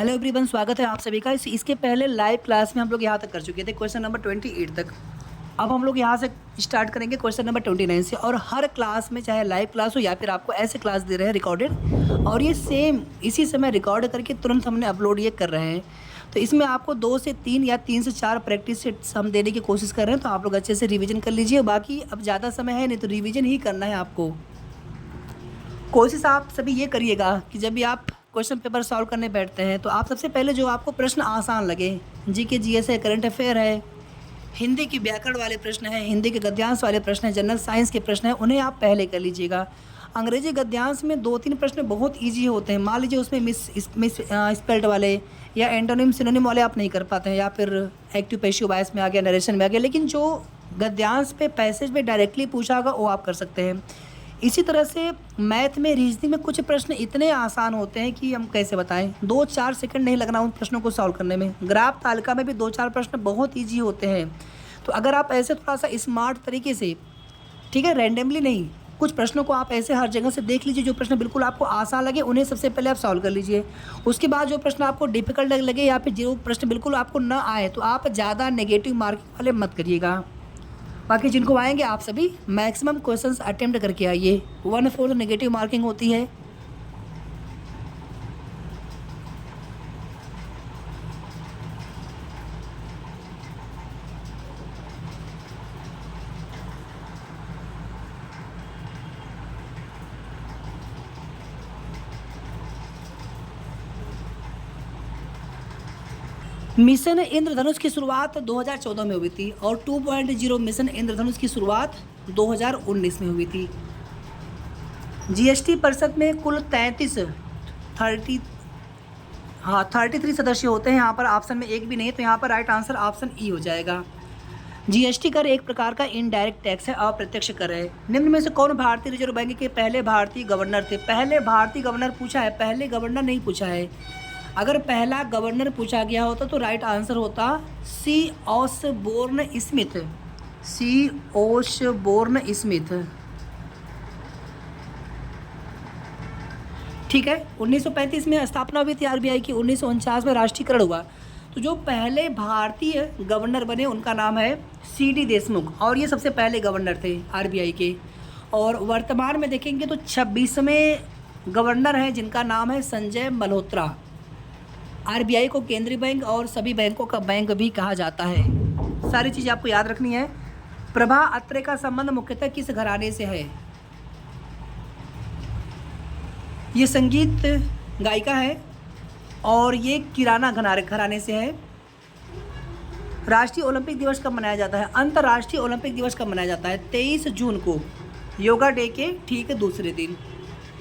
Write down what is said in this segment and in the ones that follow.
Hello everyone, स्वागत है आप सभी का। इसके पहले लाइव क्लास में हम लोग यहाँ तक कर चुके थे, क्वेश्चन नंबर 28 तक। अब हम लोग यहाँ से स्टार्ट करेंगे क्वेश्चन नंबर 29 से। और हर क्लास में, चाहे लाइव क्लास हो या फिर आपको ऐसे क्लास दे रहे हैं रिकॉर्डेड, और ये सेम इसी समय रिकॉर्ड करके तुरंत हमने अपलोड ये कर रहे हैं। तो इसमें आपको 2 से 3 या 3 से 4 प्रैक्टिस सेट्स हम देने की कोशिश कर रहे हैं, तो आप लोग अच्छे से रिविजन कर लीजिए। बाकी अब ज़्यादा समय है नहीं, तो रिविजन ही करना है आपको। कोशिश आप सभी ये करिएगा कि जब भी आप क्वेश्चन पेपर सॉल्व करने बैठते हैं तो आप सबसे पहले जो आपको प्रश्न आसान लगे, जीके जीएस है, करंट अफेयर है, हिंदी की व्याकरण वाले प्रश्न हैं, हिंदी के गद्यांश वाले प्रश्न हैं, जनरल साइंस के प्रश्न हैं, उन्हें आप पहले कर लीजिएगा। अंग्रेजी गद्यांश में 2-3 प्रश्न बहुत ईजी होते हैं। मान लीजिए उसमें मिस स्पेल्ड वाले या एंटोनिम सिनोनिम वाले आप नहीं कर पाते हैं, या फिर एक्टिव पैसिव वॉइस में आ गया, नरेशन में आ गया, लेकिन जो गद्यांश पे पैसेज में डायरेक्टली पूछा होगा वो आप कर सकते हैं। इसी तरह से मैथ में, रीजनिंग में कुछ प्रश्न इतने आसान होते हैं कि हम कैसे बताएं। 2-4 सेकंड नहीं लगना उन प्रश्नों को सॉल्व करने में। ग्राफ तालिका में भी 2-4 प्रश्न बहुत इजी होते हैं। तो अगर आप ऐसे थोड़ा सा स्मार्ट तरीके से, ठीक है, रैंडमली नहीं, कुछ प्रश्नों को आप ऐसे हर जगह से देख लीजिए, जो प्रश्न बिल्कुल आपको आसान लगे उन्हें सबसे पहले आप सॉल्व कर लीजिए। उसके बाद जो प्रश्न आपको डिफिकल्ट लगे या फिर जो प्रश्न बिल्कुल आपको ना आए, तो आप ज़्यादा नेगेटिव मार्किंग वाले मत करिएगा। बाकी जिनको आएंगे आप सभी मैक्सिमम क्वेश्चंस अटेम्प्ट करके आइए। 1/4 नेगेटिव मार्किंग होती है। मिशन इंद्रधनुष की शुरुआत 2014 में हुई थी और 2.0 मिशन इंद्रधनुष की शुरुआत 2019 में हुई थी। जीएसटी परिषद में कुल 33 सदस्य होते हैं। यहाँ पर ऑप्शन में एक भी नहीं है, तो यहाँ पर राइट आंसर ऑप्शन ई हो जाएगा। जीएसटी कर एक प्रकार का इनडायरेक्ट टैक्स है, अप्रत्यक्ष कर है। निम्न में से कौन भारतीय रिजर्व बैंक के पहले भारतीय गवर्नर थे? पहले भारतीय गवर्नर पूछा है, पहले गवर्नर नहीं पूछा है। अगर पहला गवर्नर पूछा गया होता तो राइट आंसर होता सी ऑसबोर्न स्मिथ। सी ऑसबोर्न स्मिथ, ठीक है। 1935 में स्थापना हुई थी आरबीआई की। 1949 में राष्ट्रीयकरण हुआ। तो जो पहले भारतीय गवर्नर बने उनका नाम है सीडी देशमुख, और ये सबसे पहले गवर्नर थे आरबीआई के। और वर्तमान में देखेंगे तो 26वें गवर्नर हैं, जिनका नाम है संजय मल्होत्रा। आरबीआई को केंद्रीय बैंक और सभी बैंकों का बैंक भी कहा जाता है। सारी चीज़ आपको याद रखनी है। प्रभा अत्रे का संबंध मुख्यतः किस घराने से है? ये संगीत गायिका है और ये किराना घराने से है। राष्ट्रीय ओलंपिक दिवस कब मनाया जाता है? अंतर्राष्ट्रीय ओलंपिक दिवस कब मनाया जाता है? 23 जून को, योगा डे के ठीक दूसरे दिन।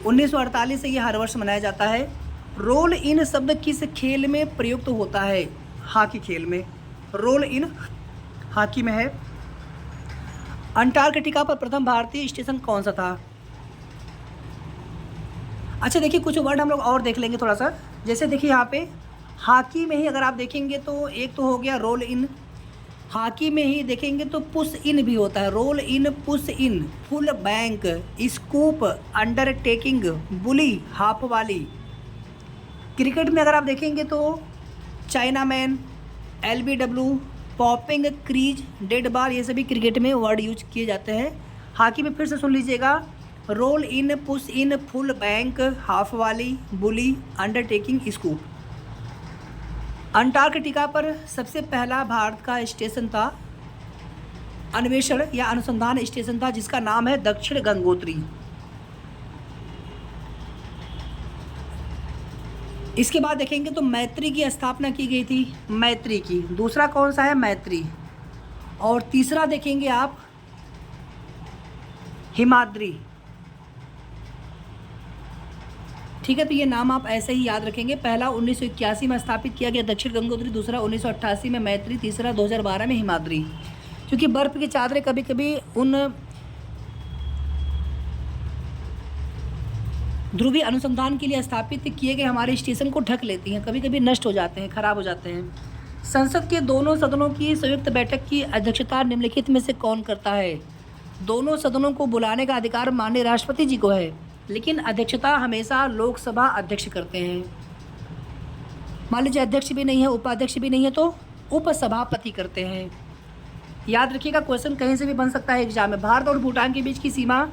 1948 से ये हर वर्ष मनाया जाता है। रोल इन शब्द किस खेल में प्रयुक्त होता है? हॉकी खेल में। रोल इन हॉकी में है। अंटार्कटिका पर प्रथम भारतीय स्टेशन कौन सा था? अच्छा देखिए, कुछ वर्ड हम लोग और देख लेंगे थोड़ा सा। जैसे देखिए यहाँ पे हॉकी में ही अगर आप देखेंगे तो एक तो हो गया रोल इन। हॉकी में ही देखेंगे तो पुश इन भी होता है। Roll in, push in, full back, scoop, undertaking, bully, half volley. Cricket में अगर आप देखेंगे तो chinaman, LBW, popping, crease, dead ball, ये सभी क्रिकेट में वर्ड यूज किए जाते हैं। हॉकी में फिर से सुन लीजिएगा, roll in, push in, full back, half volley, bully, undertaking, scoop. Antarctica पर सबसे पहला भारत का स्टेशन था, अन्वेषण या अनुसंधान स्टेशन था, जिसका नाम है दक्षिण गंगोत्री। इसके बाद देखेंगे तो मैत्री की स्थापना की गई थी, मैत्री की। दूसरा कौन सा है? मैत्री। और तीसरा देखेंगे आप हिमाद्री, ठीक है। तो ये नाम आप ऐसे ही याद रखेंगे। पहला 1981 में स्थापित किया गया दक्षिण गंगोत्री, दूसरा 1988 में मैत्री, तीसरा 2012 में हिमाद्री। क्योंकि बर्फ़ की चादरें कभी कभी उन ध्रुवीय अनुसंधान के लिए स्थापित किए गए हमारे स्टेशन को ढक लेती हैं, कभी कभी नष्ट हो जाते हैं, खराब हो जाते हैं। संसद के दोनों सदनों की संयुक्त बैठक की अध्यक्षता निम्नलिखित में से कौन करता है? दोनों सदनों को बुलाने का अधिकार माननीय राष्ट्रपति जी को है, लेकिन अध्यक्षता हमेशा लोकसभा अध्यक्ष करते हैं। मान लीजिए अध्यक्ष भी नहीं है, उपाध्यक्ष भी नहीं है, तो उपसभापति करते हैं। याद रखिएगा, क्वेश्चन कहीं से भी बन सकता है एग्जाम में। भारत और भूटान के बीच की सीमा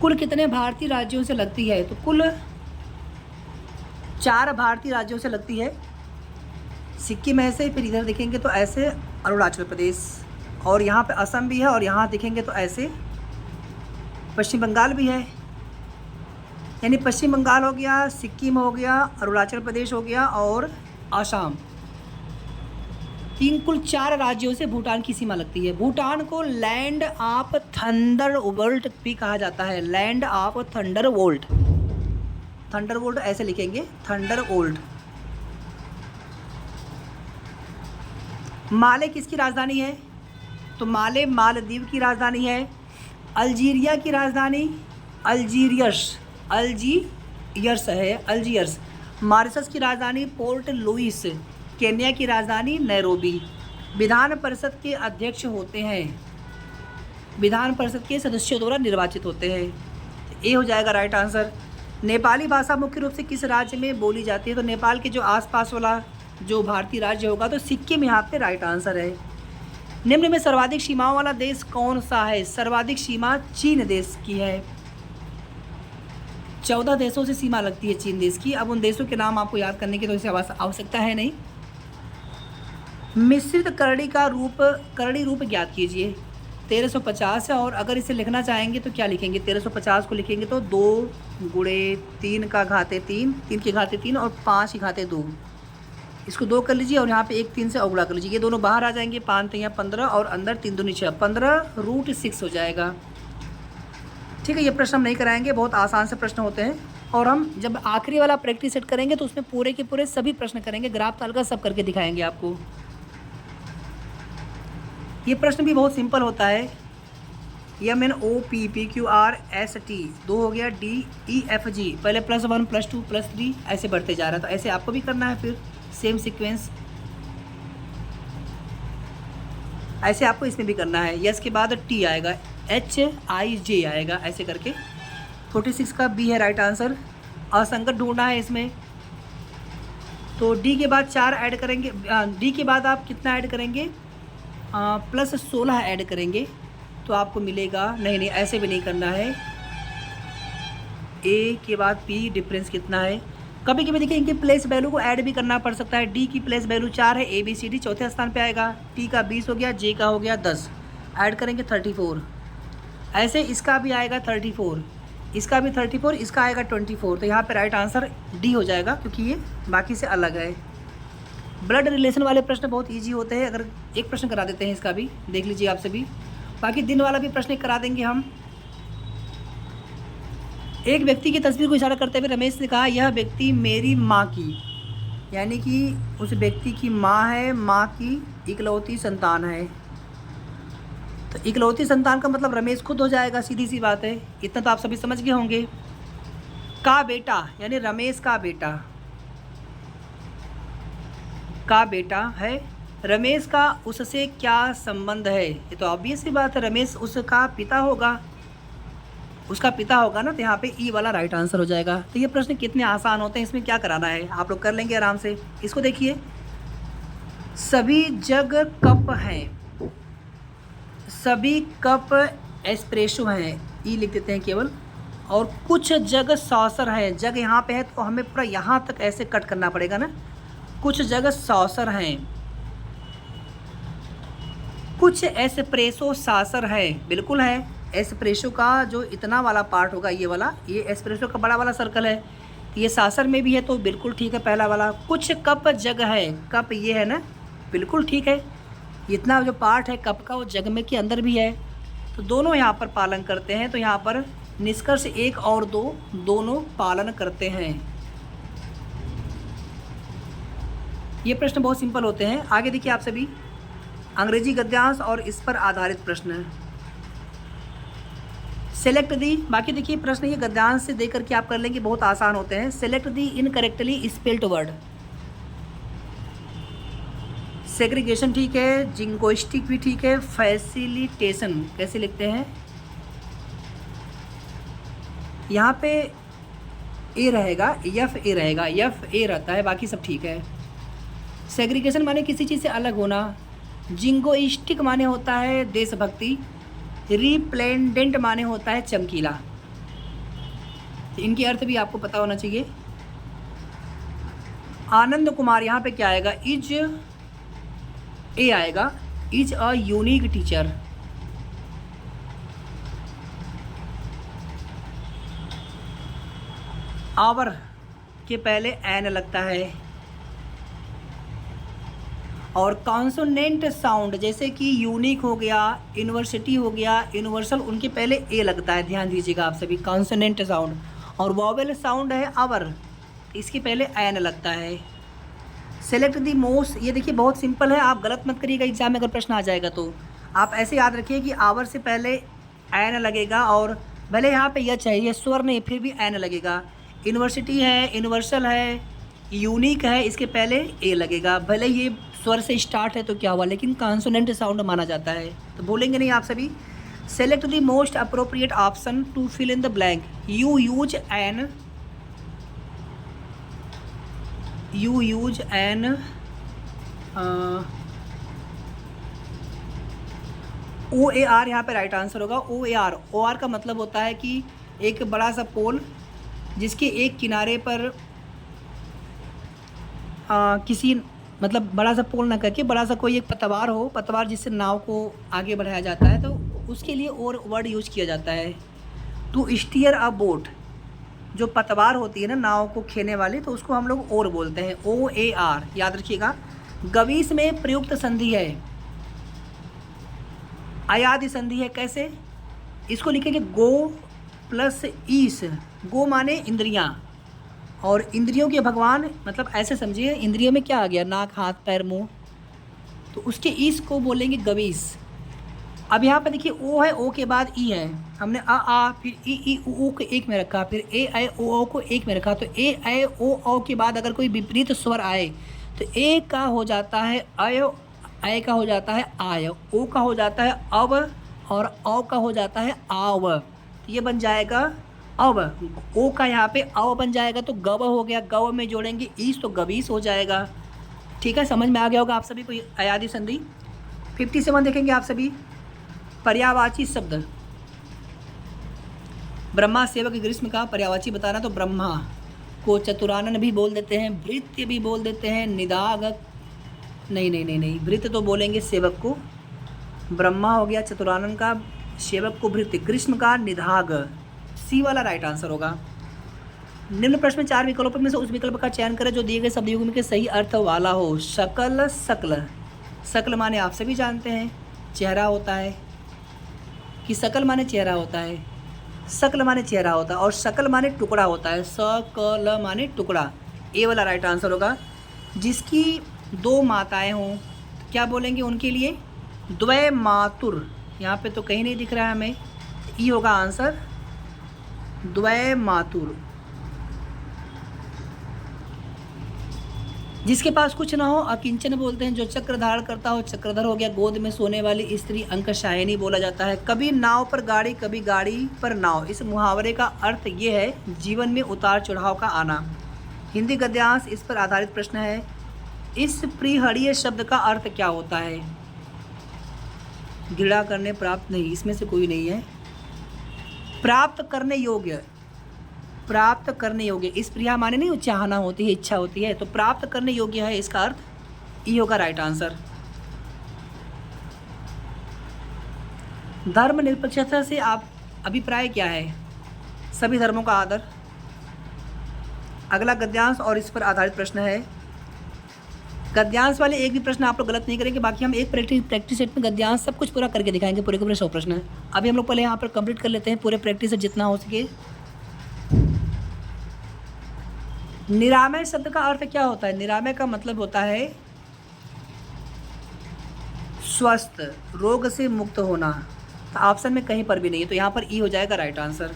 कुल कितने भारतीय राज्यों से लगती है? तो कुल 4 भारतीय राज्यों से लगती है। सिक्किम ऐसे, फिर इधर देखेंगे तो ऐसे अरुणाचल प्रदेश, और यहाँ पे असम भी है, और यहाँ देखेंगे तो ऐसे पश्चिम बंगाल भी है। यानी पश्चिम बंगाल हो गया, सिक्किम हो गया, अरुणाचल प्रदेश हो गया और आसाम। कुल 4 राज्यों से भूटान की सीमा लगती है। भूटान को लैंड ऑफ थंडरबोल्ट भी कहा जाता है। लैंड ऑफ थंडरबोल्ट, थंडरबोल्ट ऐसे लिखेंगे, थंडरबोल्ट। माले किसकी राजधानी है? तो माले मालदीव की राजधानी है। अल्जीरिया की राजधानी अल्जीरियस है, अल्जीयर्स। मॉरिशस की राजधानी पोर्ट लुइस। केन्या की राजधानी नैरोबी। विधान परिषद के अध्यक्ष होते हैं, विधान परिषद के सदस्यों द्वारा निर्वाचित होते हैं। ये हो जाएगा राइट आंसर। नेपाली भाषा मुख्य रूप से किस राज्य में बोली जाती है? तो नेपाल के जो आसपास वाला जो भारतीय राज्य होगा, तो सिक्किम यहाँ पे राइट आंसर है। निम्न में सर्वाधिक सीमाओं वाला देश कौन सा है? सर्वाधिक सीमा चीन देश की है। 14 देशों से सीमा लगती है चीन देश की। अब उन देशों के नाम आपको याद करने की तो इसे आवश्यकता है नहीं। मिश्रित करड़ी रूप ज्ञात कीजिए। 1350 है, और अगर इसे लिखना चाहेंगे तो क्या लिखेंगे? 1350 को लिखेंगे तो 2 × 3 का घाते 3, 3 के घाते 3 और 5 के घाते 2। इसको 2 कर लीजिए और यहाँ पे 1 3 से अवगुणा कर लीजिए। ये दोनों बाहर आ जाएंगे, 5 3 15 और अंदर 3 दूनी 6, 15√6 हो जाएगा। ठीक है, ये प्रश्न हम नहीं कराएंगे, बहुत आसान से प्रश्न होते हैं। और हम जब आखिरी वाला प्रैक्टिस सेट करेंगे तो उसमें पूरे के पूरे सभी प्रश्न करेंगे, ग्राफ तालिका सब करके दिखाएंगे आपको। ये प्रश्न भी बहुत सिंपल होता है। MNOPPQRST 2 हो गया, DEFG पहले +1 +2 +3 ऐसे बढ़ते जा रहा था। ऐसे आपको भी करना है, फिर सेम सीक्वेंस ऐसे आपको इसमें भी करना है। यस के बाद T आएगा, HIJ आएगा, ऐसे करके 46 का B है राइट आंसर। असंगत ढूंढना है इसमें, तो D के बाद 4 ऐड करेंगे। D के बाद आप कितना ऐड करेंगे? +16 ऐड करेंगे तो आपको मिलेगा, नहीं ऐसे भी नहीं करना है। A के बाद P डिफरेंस कितना है? कभी कभी देखिए इनकी प्लेस वैल्यू को ऐड भी करना पड़ सकता है। D की प्लेस वैल्यू 4 है, ABCD चौथे स्थान पे आएगा। T का 20 हो गया, J का हो गया 10, ऐड करेंगे 34। ऐसे इसका भी आएगा 34, इसका भी 34, इसका आएगा 24। तो यहाँ पे राइट आंसर D हो जाएगा, क्योंकि ये बाकी से अलग है। ब्लड रिलेशन वाले प्रश्न बहुत इजी होते हैं। अगर एक प्रश्न करा देते हैं, इसका भी देख लीजिए आप सभी। बाकी दिन वाला भी प्रश्न करा देंगे हम। एक व्यक्ति की तस्वीर को इशारा करते हुए रमेश ने कहा, यह व्यक्ति मेरी माँ की, यानी कि उस व्यक्ति की माँ है, माँ की इकलौती संतान है। तो इकलौती संतान का मतलब रमेश खुद हो जाएगा, सीधी सी बात है। इतना तो आप सभी समझ गए होंगे। का बेटा यानी रमेश का बेटा है। रमेश का उससे क्या संबंध है? ये तो ऑब्वियस सी बात है, रमेश उसका पिता होगा, उसका पिता होगा ना। तो यहाँ पे ई वाला राइट आंसर हो जाएगा। तो ये प्रश्न कितने आसान होते हैं, इसमें क्या कराना है आप लोग कर लेंगे आराम से। इसको देखिए, सभी जग कप हैं, सभी कप एस्प्रेसो हैं, ई लिख देते हैं केवल। और कुछ जग सॉसर है, जग यहाँ पे है तो हमें पूरा यहाँ तक ऐसे कट करना पड़ेगा ना। कुछ जग सॉसर हैं, कुछ एस्प्रेसो सासर है, बिल्कुल है। एस्प्रेसो का जो इतना वाला पार्ट होगा, ये वाला, ये एस्प्रेसो का बड़ा वाला सर्कल है, ये सासर में भी है, तो बिल्कुल ठीक है पहला वाला। कुछ कप जग है, कप ये है ना, बिल्कुल ठीक है। इतना जो पार्ट है कप का वो जग में के अंदर भी है, तो दोनों यहाँ पर पालन करते हैं। तो यहाँ पर निष्कर्ष 1 और 2 दोनों पालन करते हैं। ये प्रश्न बहुत सिंपल होते हैं। आगे देखिए आप सभी, अंग्रेजी गद्यांश और इस पर आधारित प्रश्न है। सेलेक्ट दी, बाकी देखिए प्रश्न ये गद्यांश से दे करके आप कर लेंगे, बहुत आसान होते हैं। सेलेक्ट दी इनकरेक्टली स्पेल्ड वर्ड। सेग्रीगेशन ठीक है, जिंगोइस्टिक भी ठीक है, फैसिलिटेशन कैसे लिखते हैं? यहाँ पे ए रहेगा, एफ ए रहेगा, एफ ए रहता है, बाकी सब ठीक है। सेग्रीगेशन माने किसी चीज़ से अलग होना। जिंगोइस्टिक माने होता है देशभक्ति। रिप्लेंडेंट माने होता है चमकीला। तो इनके अर्थ भी आपको पता होना चाहिए। आनंद कुमार यहाँ पे क्या आएगा, इज ए आएगा, is a unique teacher. Hour के पहले एन लगता है। और कॉन्सोनेंट साउंड जैसे कि यूनिक हो गया, यूनिवर्सिटी हो गया, यूनिवर्सल, उनके पहले ए लगता है, ध्यान दीजिएगा आप सभी। कॉन्सोनेंट साउंड और वॉवेल साउंड है आवर, इसके पहले एन लगता है। सेलेक्ट द मोस्ट, ये देखिए बहुत सिंपल है, आप गलत मत करिएगा एग्जाम में अगर प्रश्न आ जाएगा तो। आप ऐसे याद रखिए कि आवर से पहले एन लगेगा, और भले यहाँ पे यह चाहिए स्वर नहीं, फिर भी एन लगेगा। यूनिवर्सिटी है, यूनिवर्सल है, यूनिक है, इसके पहले ए लगेगा। भले ये स्वर से स्टार्ट है तो क्या हुआ, लेकिन कॉन्सोनेंट साउंड माना जाता है, तो बोलेंगे नहीं आप सभी। Select the most appropriate option to fill in the blank. You use N O A R यहाँ पे राइट आंसर होगा। ओ ए आर, ओ आर का मतलब होता है कि एक बड़ा सा पोल जिसके एक किनारे पर किसी मतलब बड़ा सा पोल ना करके बड़ा सा कोई एक पतवार हो, पतवार जिससे नाव को आगे बढ़ाया जाता है, तो उसके लिए और वर्ड यूज किया जाता है। टू स्टीयर अ बोट, जो पतवार होती है ना नाव को खेने वाली, तो उसको हम लोग और बोलते हैं, ओ ए आर, याद रखिएगा। गवीस में प्रयुक्त संधि है, अयादि संधि है। कैसे, इसको लिखेंगे गो प्लस ईस। गो माने इंद्रियां, और इंद्रियों के भगवान, मतलब ऐसे समझिए इंद्रियों में क्या आ गया, नाक, हाथ, पैर, मुंह, तो उसके ईस को बोलेंगे गवीस। अब यहाँ पे देखिए ओ है, ओ के बाद ई है, हमने आ फिर ई ऊ को एक में रखा, फिर ए आई ओ को एक में रखा, तो ए आई ओ के बाद अगर कोई विपरीत स्वर आए तो ए का हो जाता है अय का हो जाता है आय, ओ का हो जाता है अव, और औ का हो जाता है आव, तो ये बन जाएगा अब। ओ का यहाँ पे अव बन जाएगा तो गव हो गया, गव में जोड़ेंगे ईस तो गवीस हो जाएगा। ठीक है, समझ में आ गया होगा आप सभी को अयादि संधि। 57 देखेंगे आप सभी। पर्यायवाची शब्द, ब्रह्मा सेवक ग्रीष्म का पर्यायवाची बताना, तो ब्रह्मा को चतुरानन भी बोल देते हैं, भृत्य भी बोल देते हैं, निदागक नहीं, भृत्य तो बोलेंगे सेवक को, ब्रह्मा हो गया चतुरानन का, सेवक को भृत्य, ग्रीष्म का निधाग, सी वाला राइट आंसर होगा। निम्न प्रश्न में 4 विकल्पों में से उस विकल्प का चयन करें जो दिए गए शब्द युग्म के सही अर्थ वाला हो। शकल, शकल, शकल माने आप सभी जानते हैं चेहरा होता है, कि शकल माने चेहरा होता है, शकल माने चेहरा होता है, और शकल माने टुकड़ा होता है, सकल माने टुकड़ा, ए वाला राइट आंसर होगा। जिसकी 2 माताएं हों क्या बोलेंगे उनके लिए, द्वय मातुर, यहाँ पे तो कहीं नहीं दिख रहा है हमें, ई होगा आंसर, द्वय मातुर। जिसके पास कुछ ना हो अकिंचन बोलते हैं, जो चक्र धारण करता हो चक्रधर हो गया, गोद में सोने वाली स्त्री अंकशायनी बोला जाता है। कभी नाव पर गाड़ी, कभी गाड़ी पर नाव, इस मुहावरे का अर्थ ये है जीवन में उतार चढ़ाव का आना। हिंदी गद्यांश इस पर आधारित प्रश्न है। इस प्रिहड़ीय शब्द का अर्थ क्या होता है, घृणा करने, प्राप्त नहीं, इसमें से कोई नहीं है। प्राप्त करने योग्य, प्राप्त करने योग्य, इस प्रिया माने नहीं चाहना होती है, इच्छा होती है, तो प्राप्त करने योग्य है इसका अर्थ, ई होगा राइट आंसर। धर्म निरपेक्षता से आप अभिप्राय क्या है, सभी धर्मों का आदर। अगला गद्यांश और इस पर आधारित प्रश्न है। गद्यांश वाले एक भी प्रश्न आप लोग गलत नहीं करेंगे, बाकी हम एक प्रैक्टिस सेट में गद्यांश सब कुछ पूरा करके दिखाएंगे, पूरे के पूरे 100 प्रश्न है। अभी हम लोग पहले यहाँ पर कंप्लीट कर लेते हैं पूरे प्रैक्टिस सेट जितना हो सके। निरामय शब्द का अर्थ क्या होता है, निरामय का मतलब होता है स्वस्थ, रोग से मुक्त होना, तो ऑप्शन में कहीं पर भी नहीं है, तो यहाँ पर ई हो जाएगा राइट आंसर।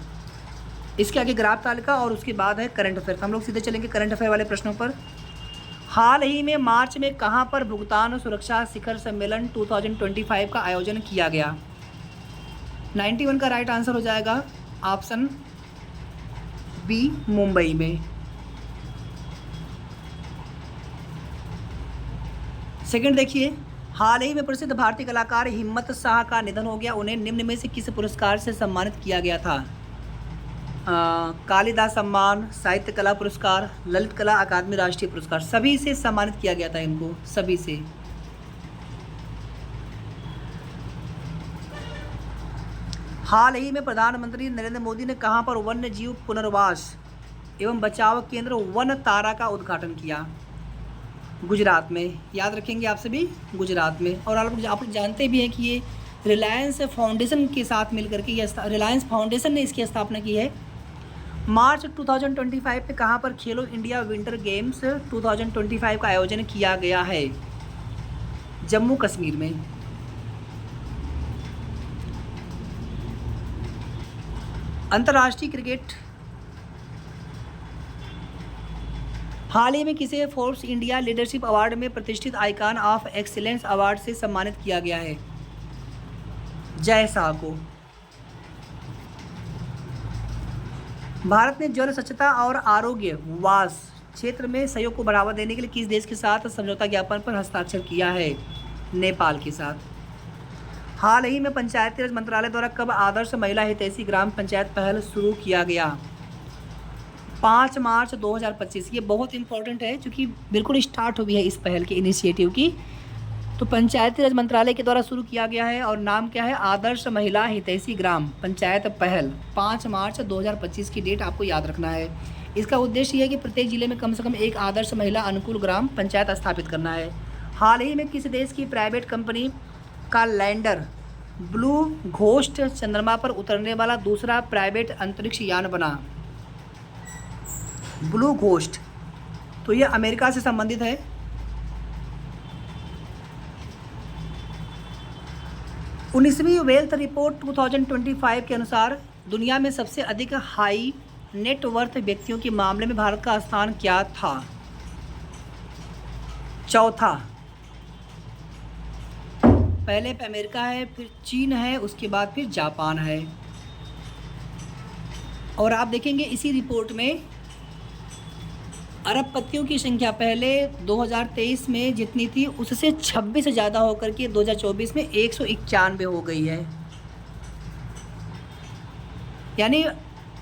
इसके आगे ग्राफ तालिका और उसके बाद है करंट अफेयर, तो हम लोग सीधे चलेंगे करंट अफेयर वाले प्रश्नों पर। हाल ही में मार्च में कहाँ पर भुगतान सुरक्षा शिखर सम्मेलन 2025 का आयोजन किया गया। 91 का राइट आंसर हो जाएगा ऑप्शन बी मुंबई में। सेकंड देखिए, हाल ही में प्रसिद्ध भारतीय कलाकार हिम्मत शाह का निधन हो गया। उन्हें निम्न में से किस पुरस्कार से सम्मानित किया गया था? कालिदास सम्मान, साहित्य कला पुरस्कार, ललित कला अकादमी राष्ट्रीय पुरस्कार, सभी से सम्मानित किया गया था इनको, सभी से। हाल ही में प्रधानमंत्री नरेंद्र मोदी ने कहां पर वन्य जीव पुनर्वास एवं बचाव केंद्र वन तारा का उद्घाटन किया? गुजरात में। याद रखेंगे आप सभी, गुजरात में। और आप लोग जानते भी हैं कि ये रिलायंस फाउंडेशन के साथ मिलकर के रिलायंस फाउंडेशन ने इसकी स्थापना की है। मार्च 2025 में कहाँ पर खेलो इंडिया विंटर गेम्स 2025 का आयोजन किया गया है? जम्मू कश्मीर में। अंतर्राष्ट्रीय क्रिकेट, हाल ही में किसे फोर्ब्स इंडिया लीडरशिप अवार्ड में प्रतिष्ठित आइकॉन ऑफ एक्सीलेंस अवार्ड से सम्मानित किया गया है? जय शाह को। भारत ने जल स्वच्छता और आरोग्य वास क्षेत्र में सहयोग को बढ़ावा देने के लिए किस देश के साथ समझौता ज्ञापन पर हस्ताक्षर किया है? नेपाल के साथ। हाल ही में पंचायती राज मंत्रालय द्वारा कब आदर्श महिला हितैषी ग्राम पंचायत पहल शुरू किया गया? 5 मार्च 2025। ये बहुत इंपॉर्टेंट है क्योंकि बिल्कुल स्टार्ट हुई है इस पहल की, इनिशिएटिव की। तो पंचायती राज मंत्रालय के द्वारा शुरू किया गया है और नाम क्या है? आदर्श महिला हितैषी ग्राम पंचायत पहल। 5 मार्च 2025 की डेट आपको याद रखना है। इसका उद्देश्य यह है कि प्रत्येक जिले में कम से कम एक आदर्श महिला अनुकूल ग्राम पंचायत स्थापित करना है। हाल ही में किस देश की प्राइवेट कंपनी का लैंडर ब्लू घोस्ट चंद्रमा पर उतरने वाला दूसरा प्राइवेट अंतरिक्ष यान बना? ब्लू घोस्ट, तो ये अमेरिका से संबंधित है। उन्नीसवीं वेल्थ रिपोर्ट 2025 के अनुसार दुनिया में सबसे अधिक हाई नेटवर्थ व्यक्तियों के मामले में भारत का स्थान क्या था? चौथा। पहले पे अमेरिका है, फिर चीन है, उसके बाद फिर जापान है। और आप देखेंगे इसी रिपोर्ट में अरबपतियों की संख्या पहले 2023 में जितनी थी उससे 26 से ज़्यादा होकर के 2024 में 191 हो गई है। यानी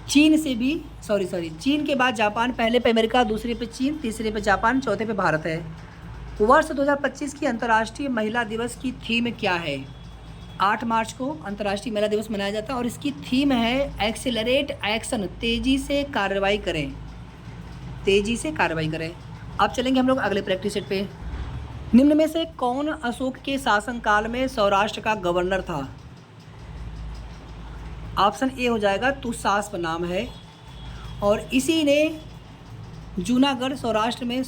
चीन से भी चीन के बाद जापान, पहले पे अमेरिका, दूसरे पे चीन, तीसरे पे जापान, चौथे पे भारत है। वर्ष 2025 की अंतर्राष्ट्रीय महिला दिवस की थीम क्या है? 8 मार्च को अंतर्राष्ट्रीय महिला दिवस मनाया जाता है और इसकी थीम है एक्सेलरेट एक्शन, तेज़ी से कार्रवाई करें, तेज़ी से कार्रवाई करें। अब चलेंगे हम लोग अगले प्रैक्टिस सेट पे। निम्न में से कौन अशोक के शासनकाल में सौराष्ट्र का गवर्नर था? ऑप्शन ए हो जाएगा तुसास्प नाम है। और इसी ने जूनागढ़ सौराष्ट्र में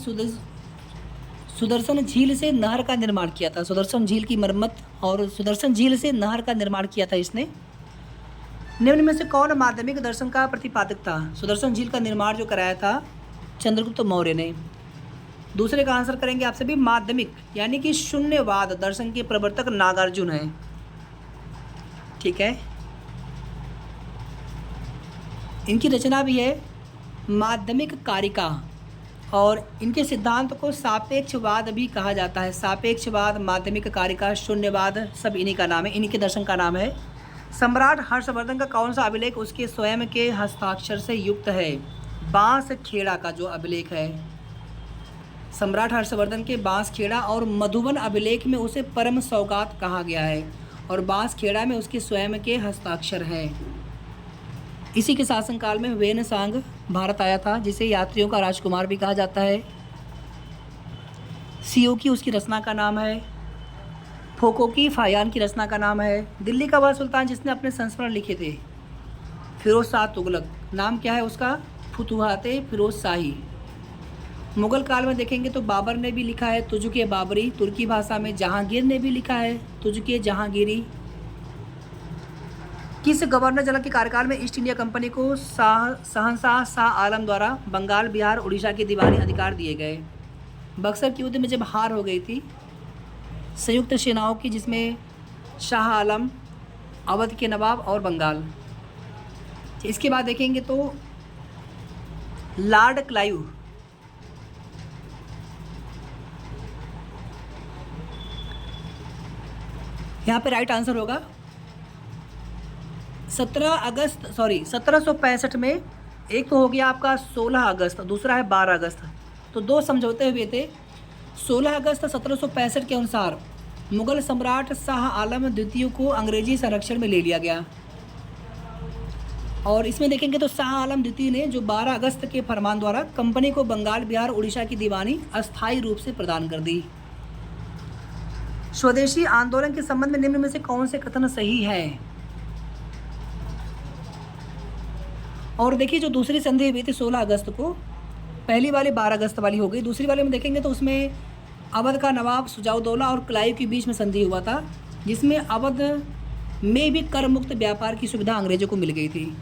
सुदर्शन झील से नहर का निर्माण किया था। सुदर्शन झील की मरम्मत और सुदर्शन झील से नहर का निर्माण किया था इसने। निम्न में से कौन माध्यमिक दर्शन का प्रतिपादक था? सुदर्शन झील का निर्माण जो कराया था चंद्रगुप्त मौर्य ने। दूसरे का आंसर करेंगे आप सभी माध्यमिक, यानी कि शून्यवाद दर्शन के प्रवर्तक नागार्जुन हैं। ठीक है, इनकी रचना भी है माध्यमिक कारिका और इनके सिद्धांत को सापेक्षवाद भी कहा जाता है। सापेक्षवाद, माध्यमिक कारिका, शून्यवाद सब इन्हीं का नाम है, इन्हीं के दर्शन का नाम है। सम्राट हर्षवर्धन का कौन सा अभिलेख उसके स्वयं के हस्ताक्षर से युक्त है? बांस खेड़ा का जो अभिलेख है, सम्राट हर्षवर्धन के बांस खेड़ा और मधुबन अभिलेख में उसे परम सौगात कहा गया है और बांस खेड़ा में उसके स्वयं के हस्ताक्षर हैं। इसी के शासनकाल में वेनसांग भारत आया था, जिसे यात्रियों का राजकुमार भी कहा जाता है। सियोकी उसकी रचना का नाम है। फोकोकी फायान की रचना का नाम है। दिल्ली का वह सुल्तान जिसने अपने संस्मरण लिखे थे, फिरोज शाह तुगलक। नाम क्या है उसका? फुतुहाते फिरोज शाही। मुगल काल में देखेंगे तो बाबर ने भी लिखा है तुझके बाबरी। तुर्की भाषा में जहांगीर ने भी लिखा है तुझके जहांगीरी। किस गवर्नर जनरल के कार्यकाल में ईस्ट इंडिया कंपनी को शहंशाह शाह आलम द्वारा बंगाल, बिहार, उड़ीसा के दीवानी अधिकार दिए गए? बक्सर के युद्ध में जब हार हो गई थी संयुक्त सेनाओं की, जिसमें शाह आलम, अवध के नवाब और बंगाल। इसके बाद देखेंगे तो लॉर्ड क्लाइव। यहाँ पे राइट आंसर होगा 1765 में। एक तो हो गया आपका 16 अगस्त, दूसरा है 12 अगस्त, तो दो समझौते हुए थे। 16 अगस्त 1765 के अनुसार मुगल सम्राट शाह आलम द्वितीय को अंग्रेजी संरक्षण में ले लिया गया। और इसमें देखेंगे तो शाह आलम द्वितीय ने जो 12 अगस्त के फरमान द्वारा कंपनी को बंगाल, बिहार, उड़ीसा की दीवानी अस्थायी रूप से प्रदान कर दी। स्वदेशी आंदोलन के संबंध में निम्न में से कौन से कथन सही है? और देखिए जो दूसरी संधि हुई थी 16 अगस्त को, पहली वाली 12 अगस्त वाली हो गई, दूसरी वाले में देखेंगे तो उसमें अवध का नवाब सुजाउद्दौला और क्लाइव के बीच में संधि हुआ था, जिसमें अवध में भी कर मुक्त व्यापार की सुविधा अंग्रेजों को मिल गई थी।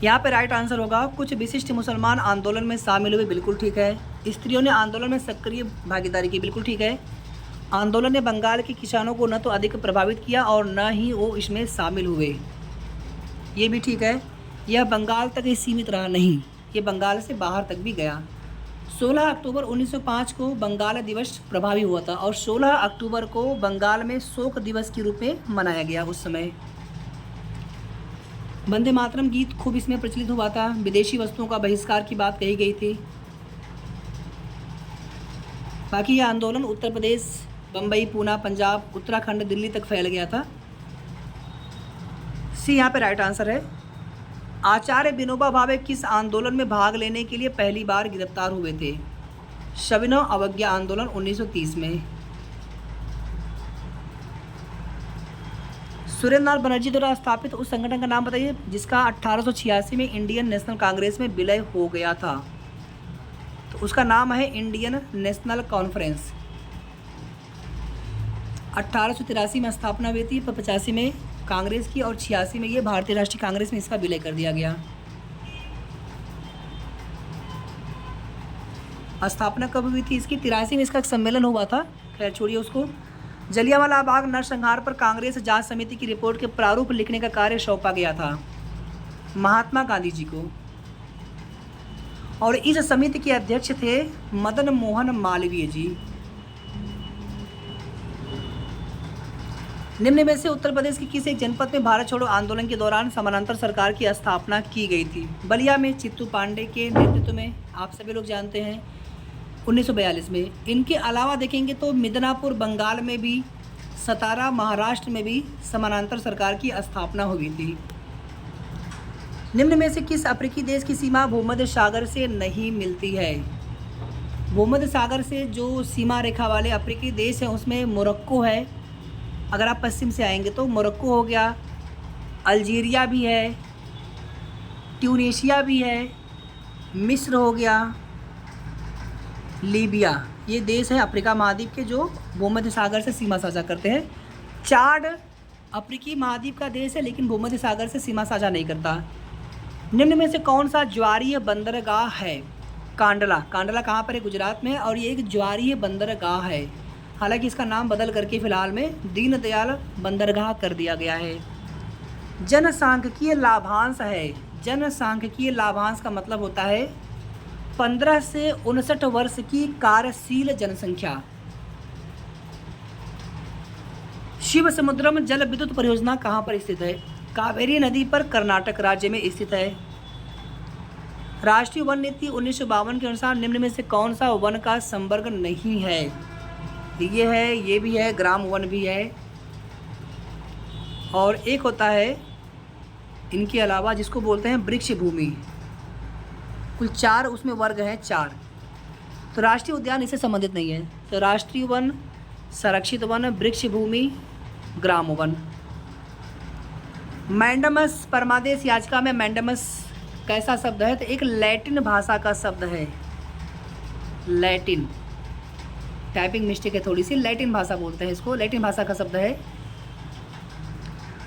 यहाँ पे राइट आंसर होगा कुछ विशिष्ट मुसलमान आंदोलन में शामिल हुए, बिल्कुल ठीक है। स्त्रियों ने आंदोलन में सक्रिय भागीदारी की, बिल्कुल ठीक है। आंदोलन ने बंगाल के किसानों को न तो अधिक प्रभावित किया और न ही वो इसमें शामिल हुए, ये भी ठीक है। यह बंगाल तक ही सीमित रहा नहीं, ये बंगाल से बाहर तक भी गया। 16 अक्टूबर 1905 को बंगाल दिवस प्रभावी हुआ था और 16 अक्टूबर को बंगाल में शोक दिवस के रूप में मनाया गया। उस समय वंदे मातरम गीत खूब इसमें प्रचलित हुआ था। विदेशी वस्तुओं का बहिष्कार की बात कही गई थी। बाकी यह आंदोलन उत्तर प्रदेश, बम्बई, पूना, पंजाब, उत्तराखंड, दिल्ली तक फैल गया था। सी यहाँ पे राइट आंसर है। आचार्य विनोबा भावे किस आंदोलन में भाग लेने के लिए पहली बार गिरफ्तार हुए थे? सविनय अवज्ञा आंदोलन 1930 में। सुरेंद्र नाथ बनर्जी द्वारा स्थापित उस संगठन का नाम बताइए जिसका 1886 में इंडियन नेशनल कांग्रेस में विलय हो गया था। तो उसका नाम है इंडियन नेशनल कॉन्फ्रेंस। 1883 में स्थापना हुई थी, 85 में कांग्रेस की और 86 में ये भारतीय राष्ट्रीय कांग्रेस में इसका विलय कर दिया गया। स्थापना कब हुई थी इसकी? 83 में इसका एक सम्मेलन हुआ था। खैर छोड़िए उसको। जलियांवाला बाग नरसंहार पर कांग्रेस जांच समिति की रिपोर्ट के प्रारूप लिखने का कार्य सौंपा गया था महात्मा गांधी जी को, और इस समिति के अध्यक्ष थे मदन मोहन मालवीय जी। निम्न में से उत्तर प्रदेश के किस एक जनपद में भारत छोड़ो आंदोलन के दौरान समानांतर सरकार की स्थापना की गई थी? बलिया में चित्तू पांडे के नेतृत्व में, आप सभी लोग जानते हैं, 1942 में। इनके अलावा देखेंगे तो मिदनापुर बंगाल में भी, सतारा महाराष्ट्र में भी समानांतर सरकार की स्थापना हुई थी। निम्न में से किस अफ्रीकी देश की सीमा भूमध्य सागर से नहीं मिलती है? भूमध्य सागर से जो सीमा रेखा वाले अफ्रीकी देश हैं उसमें मोरक्को है। अगर आप पश्चिम से आएंगे तो मोरक्को हो गया, अल्जीरिया भी है, ट्यूनीशिया भी है, मिस्र हो गया, लीबिया। ये देश है अफ्रीका महाद्वीप के जो भूमध्य सागर से सीमा साझा करते हैं। चाड अफ्रीकी महाद्वीप का देश है लेकिन भूमध्य सागर से सीमा साझा नहीं करता। निम्न में से कौन सा ज्वारीय बंदरगाह है? कांडला। कांडला कहाँ पर है? गुजरात में, और ये एक ज्वारीय बंदरगाह है। हालांकि इसका नाम बदल करके फिलहाल में दीनदयाल बंदरगाह कर दिया गया है। जनसांख्यिकीय लाभांश है। जनसांख्यिकीय लाभांश का मतलब होता है 15 से 59 वर्ष की कार्यशील जनसंख्या। शिव समुद्रम जल विद्युत परियोजना कहाँ पर स्थित है? कावेरी नदी पर कर्नाटक राज्य में स्थित है। राष्ट्रीय वन नीति 1952 के अनुसार निम्न में से कौन सा वन का संवर्ग नहीं है? ये है, ये भी है, ग्राम वन भी है, और एक होता है इनके अलावा जिसको बोलते हैं वृक्ष भूमि। कुल 4 उसमें वर्ग हैं, 4। तो राष्ट्रीय उद्यान इससे संबंधित नहीं है। तो राष्ट्रीय वन, संरक्षित वन, वृक्ष भूमि, ग्राम वन। मैंडमस परमादेश याचिका में मैंडमस कैसा शब्द है? तो एक लैटिन भाषा का शब्द है। लैटिन, टाइपिंग मिस्टेक है थोड़ी सी, लैटिन भाषा बोलते हैं इसको, लैटिन भाषा का शब्द है।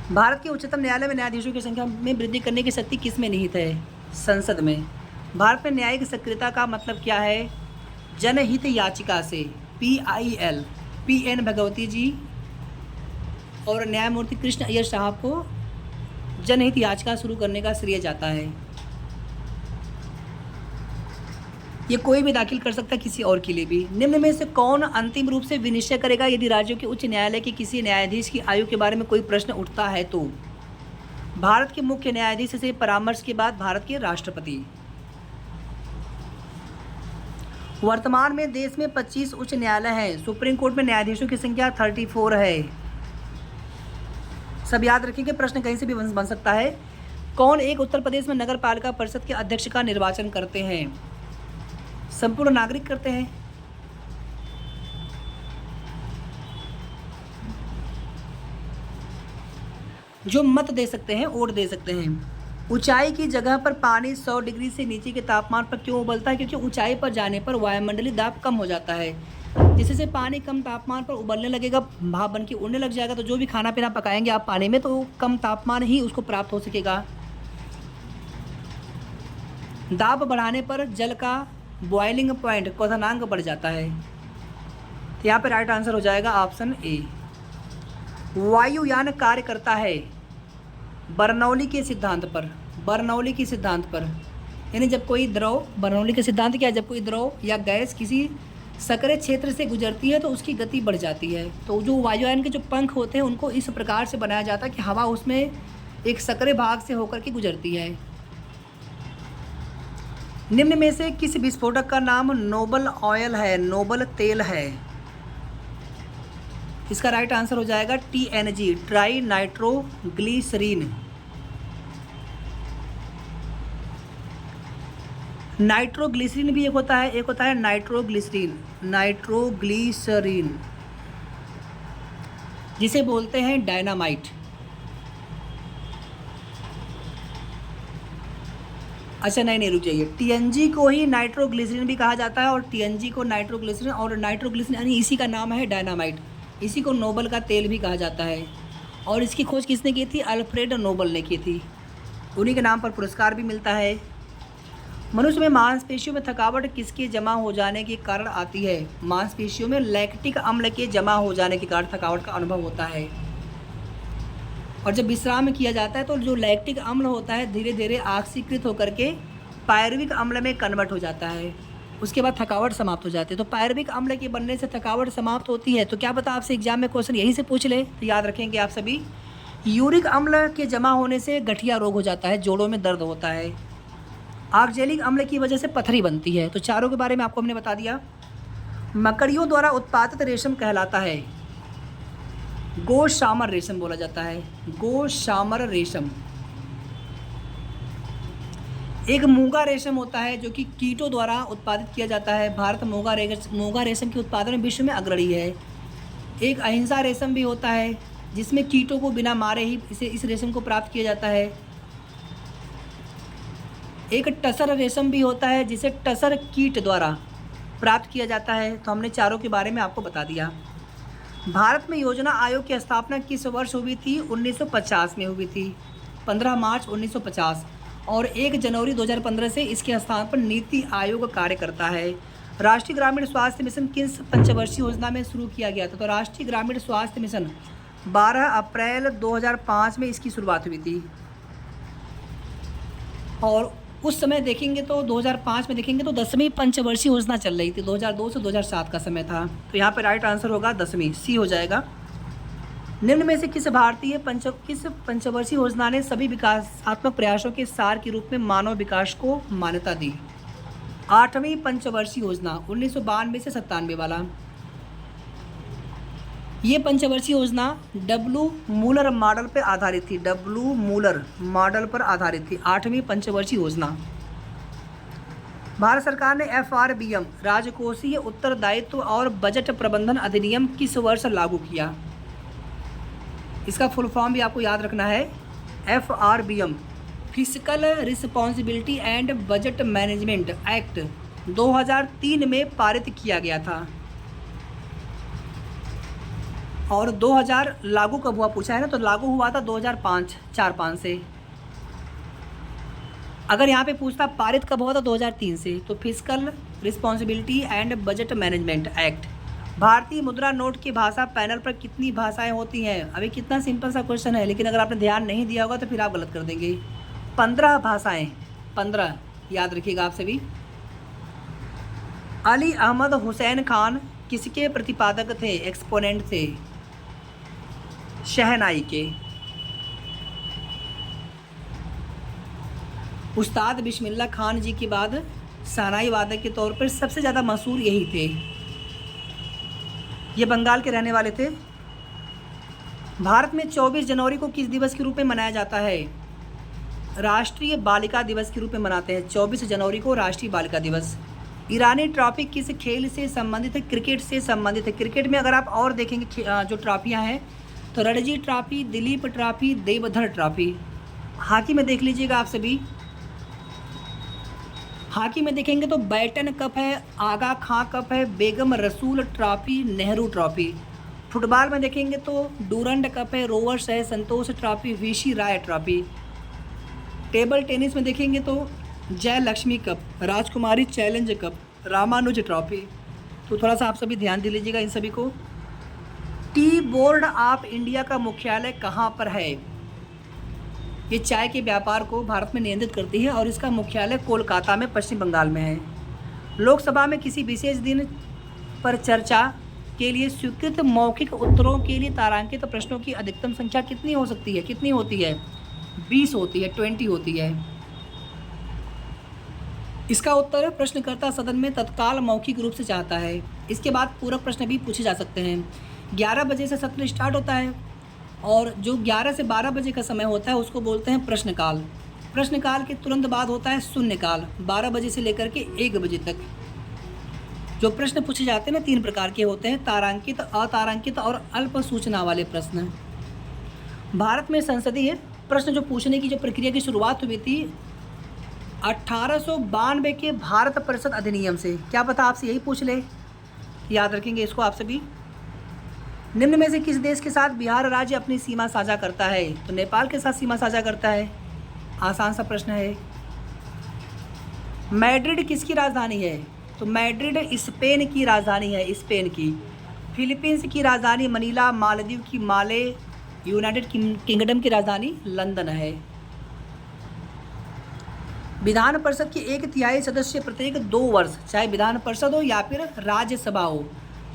भारत के उच्चतम न्यायालय में न्यायाधीशों की संख्या में वृद्धि करने की शक्ति किस में निहित है? संसद में। भारत में न्यायिक सक्रियता का मतलब क्या है? जनहित याचिका से, PIL, PN भगवती जी और न्यायमूर्ति कृष्ण अय्यर साहब को जनहित याचिका शुरू करने का श्रेय जाता है। ये कोई भी दाखिल कर सकता है किसी और के लिए भी। निम्न में से कौन अंतिम रूप से विनिश्चय करेगा यदि राज्यों के उच्च न्यायालय के किसी न्यायाधीश की आयु के बारे में कोई प्रश्न उठता है तो? भारत के मुख्य न्यायाधीश से परामर्श के बाद भारत के राष्ट्रपति। वर्तमान में देश में 25 उच्च न्यायालय हैं। सुप्रीम कोर्ट में न्यायाधीशों की संख्या 34 है। सब याद रखेंगे, प्रश्न कहीं से भी बन सकता है। कौन एक उत्तर प्रदेश में नगर पालिका परिषद के अध्यक्ष का निर्वाचन करते हैं? संपूर्ण नागरिक करते हैं। जो मत दे सकते हैं, वोट दे सकते हैं। ऊंचाई की जगह पर पानी 100 डिग्री से नीचे के तापमान पर क्यों उबलता है? क्योंकि ऊंचाई पर जाने पर वायुमंडलीय दाब कम हो जाता है, जिससे पानी कम तापमान पर उबलने लगेगा, भाप बन के उड़ने लग जाएगा। तो जो भी खाना पीना पकाएंगे आप पानी में, तो कम तापमान ही उसको प्राप्त हो सकेगा। दाब बढ़ाने पर जल का बॉइलिंग पॉइंट क्वथनांक बढ़ जाता है। तो यहाँ पर राइट आंसर हो जाएगा ऑप्शन ए। वायुयान कार्य करता है बर्नौली के सिद्धांत पर। बर्नौली के सिद्धांत पर यानी जब कोई द्रव, बर्नौली के सिद्धांत क्या है? जब कोई द्रव या गैस किसी सकरे क्षेत्र से गुजरती है तो उसकी गति बढ़ जाती है। तो जो वायुयान के जो पंख होते हैं उनको इस प्रकार से बनाया जाता है कि हवा उसमें एक सकरे भाग से होकर के गुजरती है। निम्न में से किस विस्फोटक का नाम नोबल ऑयल है? नोबल तेल है। इसका राइट आंसर हो जाएगा TNG, ट्राई नाइट्रोग्लिसरीन। नाइट्रोग्लिसरीन भी एक होता है नाइट्रोग्लिसरीन। नाइट्रोग्लिसरीन जिसे बोलते हैं डायनामाइट। अच्छा नहीं, रुक जाइए। TNG को ही नाइट्रोग्लिसरीन भी कहा जाता है और TNG को नाइट्रोग्लिसरीन, और नाइट्रोग्लिसरीन यानी इसी का नाम है डायनामाइट। इसी को नोबल का तेल भी कहा जाता है। और इसकी खोज किसने की थी? अल्फ्रेड नोबल ने की थी। उन्हीं के नाम पर पुरस्कार भी मिलता है। मनुष्य में मांसपेशियों में थकावट किसके जमा हो जाने के कारण आती है? मांसपेशियों में लैक्टिक अम्ल के जमा हो जाने के कारण थकावट का अनुभव होता है। और जब विश्राम किया जाता है तो जो लैक्टिक अम्ल होता है धीरे धीरे ऑक्सीकृत होकर के पायरुविक अम्ल में कन्वर्ट हो जाता है। उसके बाद थकावट समाप्त हो जाती है। तो पायरुविक अम्ल के बनने से थकावट समाप्त होती है। तो क्या पता आपसे एग्जाम में क्वेश्चन यहीं से पूछ ले। तो याद रखेंगे आप सभी, यूरिक अम्ल के जमा होने से गठिया रोग हो जाता है, जोड़ों में दर्द होता है। ऑक्जेलिक अम्ल की वजह से पथरी बनती है। तो चारों के बारे में आपको हमने बता दिया। मकड़ियों द्वारा उत्पादित रेशम कहलाता है? गोशामर रेशम बोला जाता है। गोशामर रेशम। एक मूंगा रेशम होता है जो कि कीटों द्वारा उत्पादित किया जाता है। भारत मूंगा रेशम के उत्पादन में विश्व में अग्रणी है। एक अहिंसा रेशम भी होता है जिसमें कीटों को बिना मारे ही इस रेशम को प्राप्त किया जाता है। एक टसर रेशम भी होता है जिसे टसर कीट द्वारा प्राप्त किया जाता है। तो हमने चारों के बारे में आपको बता दिया। भारत में योजना आयोग की स्थापना किस वर्ष हुई थी? 1950 में हुई थी, 15 मार्च 1950। और 1 जनवरी 2015 से इसके स्थान पर नीति आयोग कार्य करता है। राष्ट्रीय ग्रामीण स्वास्थ्य मिशन किस पंचवर्षीय योजना में शुरू किया गया था? तो राष्ट्रीय ग्रामीण स्वास्थ्य मिशन 12 अप्रैल 2005 में इसकी शुरुआत हुई थी। और उस समय देखेंगे तो 2005 में देखेंगे तो 10वीं पंचवर्षीय योजना चल रही थी। 2002 से 2007 का समय था। तो यहाँ पे राइट आंसर होगा 10वीं, सी हो जाएगा। निम्न में से किस पंचवर्षीय योजना ने सभी विकासात्मक प्रयासों के सार के रूप में मानव विकास को मान्यता दी? 8वीं पंचवर्षीय योजना 1992 से 97 वाला। ये पंचवर्षीय योजना डब्ल्यू मूलर मॉडल पर आधारित थी। डब्ल्यू मूलर मॉडल पर आधारित थी 8वीं पंचवर्षीय योजना। भारत सरकार ने FRBM राजकोषीय उत्तरदायित्व और बजट प्रबंधन अधिनियम किस वर्ष लागू किया? इसका फुल फॉर्म भी आपको याद रखना है। FRBM physical responsibility and budget management act 2003 में पारित किया गया था। और 2000 लागू कब हुआ पूछा है ना, तो लागू हुआ था 2005 से। अगर यहाँ पे पूछता पारित कब हुआ था 2003 से, तो physical responsibility and budget management act. भारतीय मुद्रा नोट की भाषा पैनल पर कितनी भाषाएं होती हैं? अभी कितना सिंपल सा क्वेश्चन है, लेकिन अगर आपने ध्यान नहीं दिया होगा तो फिर आप गलत कर देंगे। 15 भाषाएं, 15 याद रखिएगा आप सभी। अली अहमद हुसैन खान किसके प्रतिपादक थे, एक्सपोनेंट थे? शहनाई के। उस्ताद बिस्मिल्लाह खान जी के बाद शहनाई वादक के तौर पर सबसे ज़्यादा मशहूर यही थे। ये बंगाल के रहने वाले थे। भारत में 24 जनवरी को किस दिवस के रूप में मनाया जाता है? राष्ट्रीय बालिका दिवस के रूप में मनाते हैं 24 जनवरी को, राष्ट्रीय बालिका दिवस। ईरानी ट्रॉफी किस खेल से संबंधित है? क्रिकेट से संबंधित है। क्रिकेट में अगर आप और देखेंगे जो ट्रॉफियाँ हैं तो Ranji trophy, Duleep trophy, Deodhar trophy. Hockey में देख लीजिएगा आप सभी, हॉकी में देखेंगे तो बैटन कप है, आगा खां कप है, बेगम रसूल ट्रॉफी, नेहरू ट्रॉफी। फुटबॉल में देखेंगे तो डूरंड कप है, रोवर्स है, संतोष ट्रॉफी, वीशी राय ट्रॉफी। टेबल टेनिस में देखेंगे तो जय लक्ष्मी कप, राजकुमारी चैलेंज कप, रामानुज ट्रॉफी। तो थोड़ा सा आप सभी ध्यान दे लीजिएगा इन सभी को। टी बोर्ड ऑफ इंडिया का मुख्यालय कहाँ पर है? ये चाय के व्यापार को भारत में नियंत्रित करती है और इसका मुख्यालय कोलकाता में, पश्चिम बंगाल में है। लोकसभा में किसी विशेष दिन पर चर्चा के लिए स्वीकृत मौखिक उत्तरों के लिए तारांकित प्रश्नों की अधिकतम संख्या कितनी हो सकती है? कितनी होती है? 20 होती है, 20 होती है। इसका उत्तर प्रश्नकर्ता सदन में तत्काल मौखिक रूप से चाहता है। इसके बाद पूरक प्रश्न भी पूछे जा सकते हैं। 11 बजे से सत्र स्टार्ट होता है और जो 11 से 12 बजे का समय होता है उसको बोलते हैं प्रश्नकाल। प्रश्नकाल के तुरंत बाद होता है शून्यकाल, 12 बजे से लेकर के 1 बजे तक। जो प्रश्न पूछे जाते हैं ना 3 प्रकार के होते हैं, तारांकित, अतारांकित और अल्प सूचना वाले प्रश्न। भारत में संसदीय प्रश्न जो पूछने की जो प्रक्रिया की शुरुआत हुई थी 1892 के भारत परिषद अधिनियम से। क्या पता आपसे यही पूछ ले, याद रखेंगे इसको आप सभी। निम्न में से किस देश के साथ बिहार राज्य अपनी सीमा साझा करता है? तो नेपाल के साथ सीमा साझा करता है। आसान सा प्रश्न है। मैड्रिड किसकी राजधानी है? तो मैड्रिड स्पेन की राजधानी है, स्पेन की। फिलीपींस की राजधानी मनीला, मालदीव की माले, यूनाइटेड किंगडम की राजधानी लंदन है। विधान परिषद के 1/3 सदस्य प्रत्येक 2 वर्ष, चाहे विधान परिषद हो या फिर राज्यसभा हो,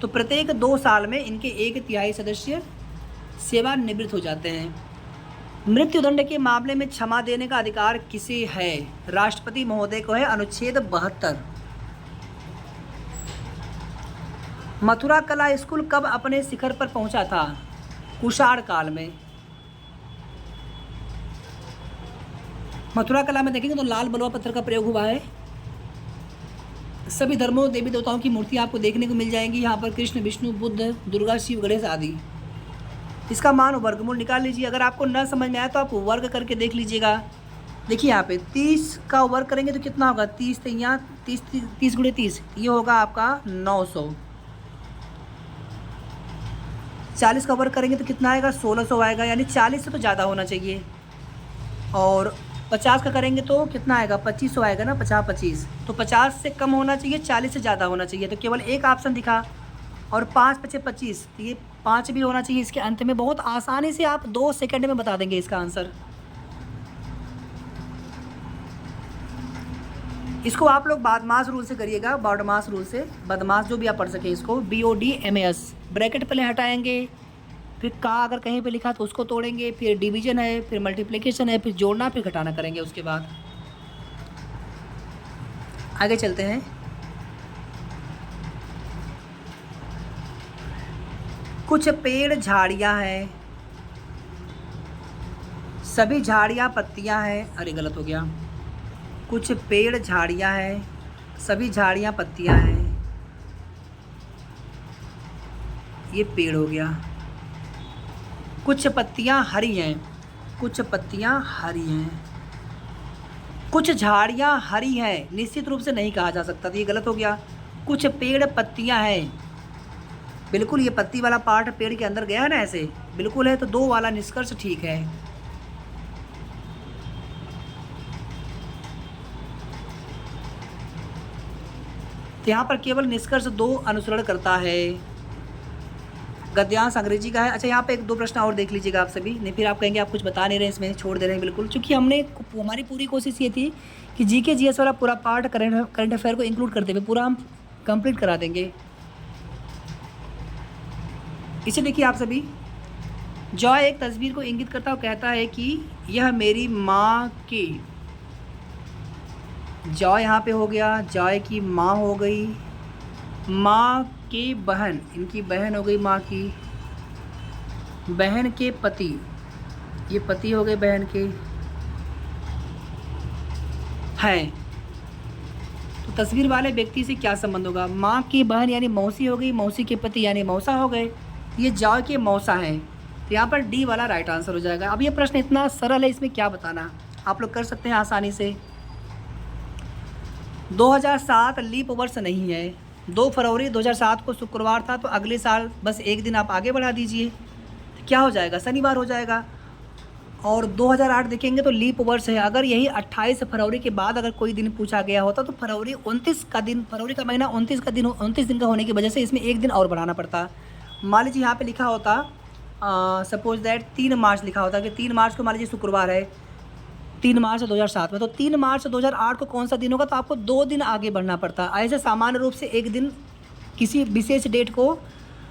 तो प्रत्येक 2 साल में इनके 1/3 सदस्य सेवानिवृत्त हो जाते हैं। मृत्युदंड के मामले में क्षमा देने का अधिकार किसे है? राष्ट्रपति महोदय को है, अनुच्छेद 72। मथुरा कला स्कूल कब अपने शिखर पर पहुंचा था? कुषाण काल में। मथुरा कला में देखेंगे तो लाल बलुआ पत्थर का प्रयोग हुआ है। सभी धर्मों देवी देवताओं की मूर्तियाँ आपको देखने को मिल जाएंगी यहाँ पर, कृष्ण, विष्णु, बुद्ध, दुर्गा, शिव, गणेश आदि। इसका मान वर्गमूल निकाल लीजिए। अगर आपको न समझ में आए तो आप वर्ग करके देख लीजिएगा। देखिए यहाँ पे 30 का वर्ग करेंगे तो कितना होगा? 30 30 गुणे 30, ये होगा आपका 900। 40 का वर्ग करेंगे तो कितना आएगा? 1600 आएगा, यानी 40 से तो ज़्यादा होना चाहिए। और 50 का करेंगे तो कितना आएगा? 2500 आएगा ना, 50 25। तो 50 से कम होना चाहिए, 40 से ज़्यादा होना चाहिए। तो केवल एक ऑप्शन दिखा। और 5 × 5 = 25, तो ये 5 भी होना चाहिए इसके अंत में। बहुत आसानी से आप 2 सेकंड में बता देंगे इसका आंसर। इसको आप लोग बदमाश रूल से करिएगा, बॉडमास रूल से, बदमाश जो भी आप पढ़ सकें इसको, BODMAS। ब्रैकेट पहले हटाएंगे, फिर का अगर कहीं पे लिखा तो उसको तोड़ेंगे, फिर डिवीजन है, फिर मल्टीप्लिकेशन है, फिर जोड़ना, फिर घटाना करेंगे। उसके बाद आगे चलते हैं। कुछ पेड़ झाड़ियाँ हैं, सभी झाड़ियाँ पत्तियाँ हैं। अरे गलत हो गया। कुछ पेड़ झाड़ियाँ हैं, सभी झाड़ियाँ पत्तियाँ हैं। ये पेड़ हो गया। कुछ पत्तियाँ हरी हैं, कुछ पत्तियाँ हरी हैं। कुछ झाड़ियाँ हरी हैं, निश्चित रूप से नहीं कहा जा सकता, तो ये गलत हो गया। कुछ पेड़ पत्तियाँ हैं, बिल्कुल ये पत्ती वाला पार्ट पेड़ के अंदर गया है ना, ऐसे बिल्कुल है, तो 2 वाला निष्कर्ष ठीक है। तो यहाँ पर केवल निष्कर्ष 2 अनुसरण करता है। गद्यांश अंग्रेजी का है। अच्छा, यहाँ पे 1-2 प्रश्न और देख लीजिएगा आप सभी, नहीं फिर आप कहेंगे आप कुछ बता नहीं रहे, इसमें छोड़ दे रहे हैं बिल्कुल। क्योंकि हमारी पूरी कोशिश ये थी कि GK GS वाला पूरा पार्ट करंट अफेयर को इंक्लूड करते हुए पूरा हम कंप्लीट करा देंगे। इसे देखिए आप सभी, जॉय एक तस्वीर को इंगित करता हुआ कहता है कि यह मेरी माँ की, जॉय यहाँ पे हो गया, जॉय की माँ हो गई, माँ की बहन, इनकी बहन हो गई माँ की, बहन के पति, ये पति हो गए बहन के हैं। तो तस्वीर वाले व्यक्ति से क्या संबंध होगा? माँ की बहन यानी मौसी हो गई, मौसी के पति यानी मौसा हो गए, ये जॉय के मौसा हैं। तो यहाँ पर डी वाला राइट आंसर हो जाएगा। अब ये प्रश्न इतना सरल है, इसमें क्या बताना, आप लोग कर सकते हैं आसानी से। 2007 लीप वर्ष नहीं है, 2 फरवरी 2007 को शुक्रवार था, तो अगले साल बस एक दिन आप आगे बढ़ा दीजिए, तो क्या हो जाएगा? शनिवार हो जाएगा। और 2008 देखेंगे तो लीप वर्ष है। अगर यही 28 फरवरी के बाद अगर कोई दिन पूछा गया होता तो फरवरी 29 का दिन, फरवरी का महीना 29 दिन का होने की वजह से इसमें एक दिन और बढ़ाना पड़ता। मान लीजिए यहाँ पे लिखा होता सपोज दैट 3 मार्च लिखा होता कि 3 मार्च को मान लीजिए शुक्रवार है, 3 मार्च 2007 में, तो 3 मार्च 2008 को कौन सा दिन होगा? तो आपको 2 दिन आगे बढ़ना पड़ता। ऐसे सामान्य रूप से एक दिन किसी विशेष डेट को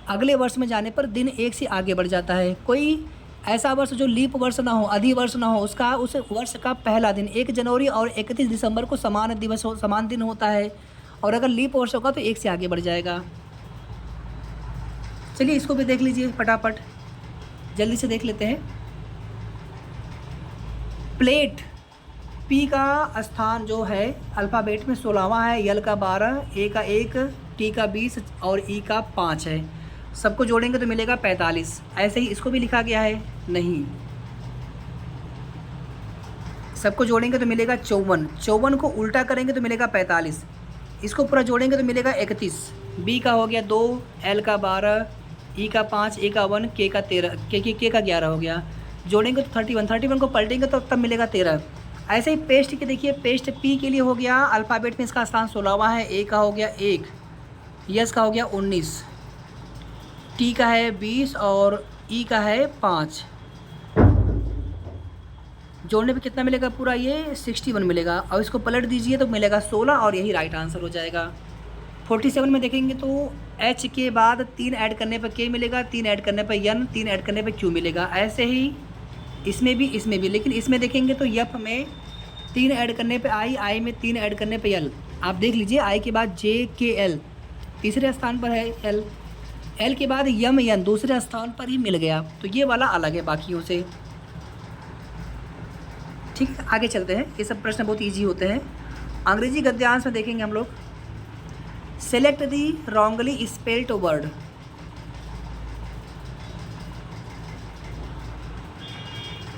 अगले वर्ष में जाने पर दिन एक से आगे बढ़ जाता है। कोई ऐसा वर्ष जो लीप वर्ष ना हो, अधि वर्ष ना हो, उसका उस वर्ष का पहला दिन 1 जनवरी और 31 दिसंबर को समान दिन होता है, और अगर लीप वर्ष होगा तो एक से आगे बढ़ जाएगा। चलिए इसको भी देख लीजिए फटाफट, जल्दी से देख लेते हैं। प्लेट पी का स्थान जो है अल्फ़ाबेट में 16वां है, यल का 12, ए का 1, टी का 20 और ई का 5 है। सबको जोड़ेंगे तो मिलेगा 45। ऐसे ही इसको भी लिखा गया है, नहीं, सबको जोड़ेंगे तो मिलेगा 54, 54 को उल्टा करेंगे तो मिलेगा 45, इसको पूरा जोड़ेंगे तो मिलेगा 31। बी का हो गया 2, एल का 12, ई का 5, ए का 1, के का 13, के का 11 हो गया, जोड़ेंगे तो 31 को पलटेंगे तो तब मिलेगा 13। ऐसे ही पेस्ट के देखिए, पेस्ट पी के लिए हो गया अल्फ़ाबेट में इसका स्थान 16वां है, ए का हो गया 1, यस का हो गया 19, टी का है 20 और ई का है 5। जोड़ने पे कितना मिलेगा? पूरा ये 61 मिलेगा, और इसको पलट दीजिए तो मिलेगा 16 और यही राइट आंसर हो जाएगा। 47 में देखेंगे तो एच के बाद 3 ऐड करने पर के मिलेगा, 3 ऐड करने पर यन, 3 ऐड करने पर क्यू मिलेगा। ऐसे ही इसमें भी, लेकिन इसमें देखेंगे तो यफ में 3 ऐड करने पे आई में 3 ऐड करने पे यल। आप देख लीजिए, आई के बाद जे के एल तीसरे स्थान पर है, एल के बाद यम यन दूसरे स्थान पर ही मिल गया, तो ये वाला अलग है बाकियों से। ठीक है, आगे चलते हैं। ये सब प्रश्न बहुत ईजी होते हैं। अंग्रेजी गद्यांश में देखेंगे हम लोग, सेलेक्ट दी रॉन्गली स्पेल्ड वर्ड।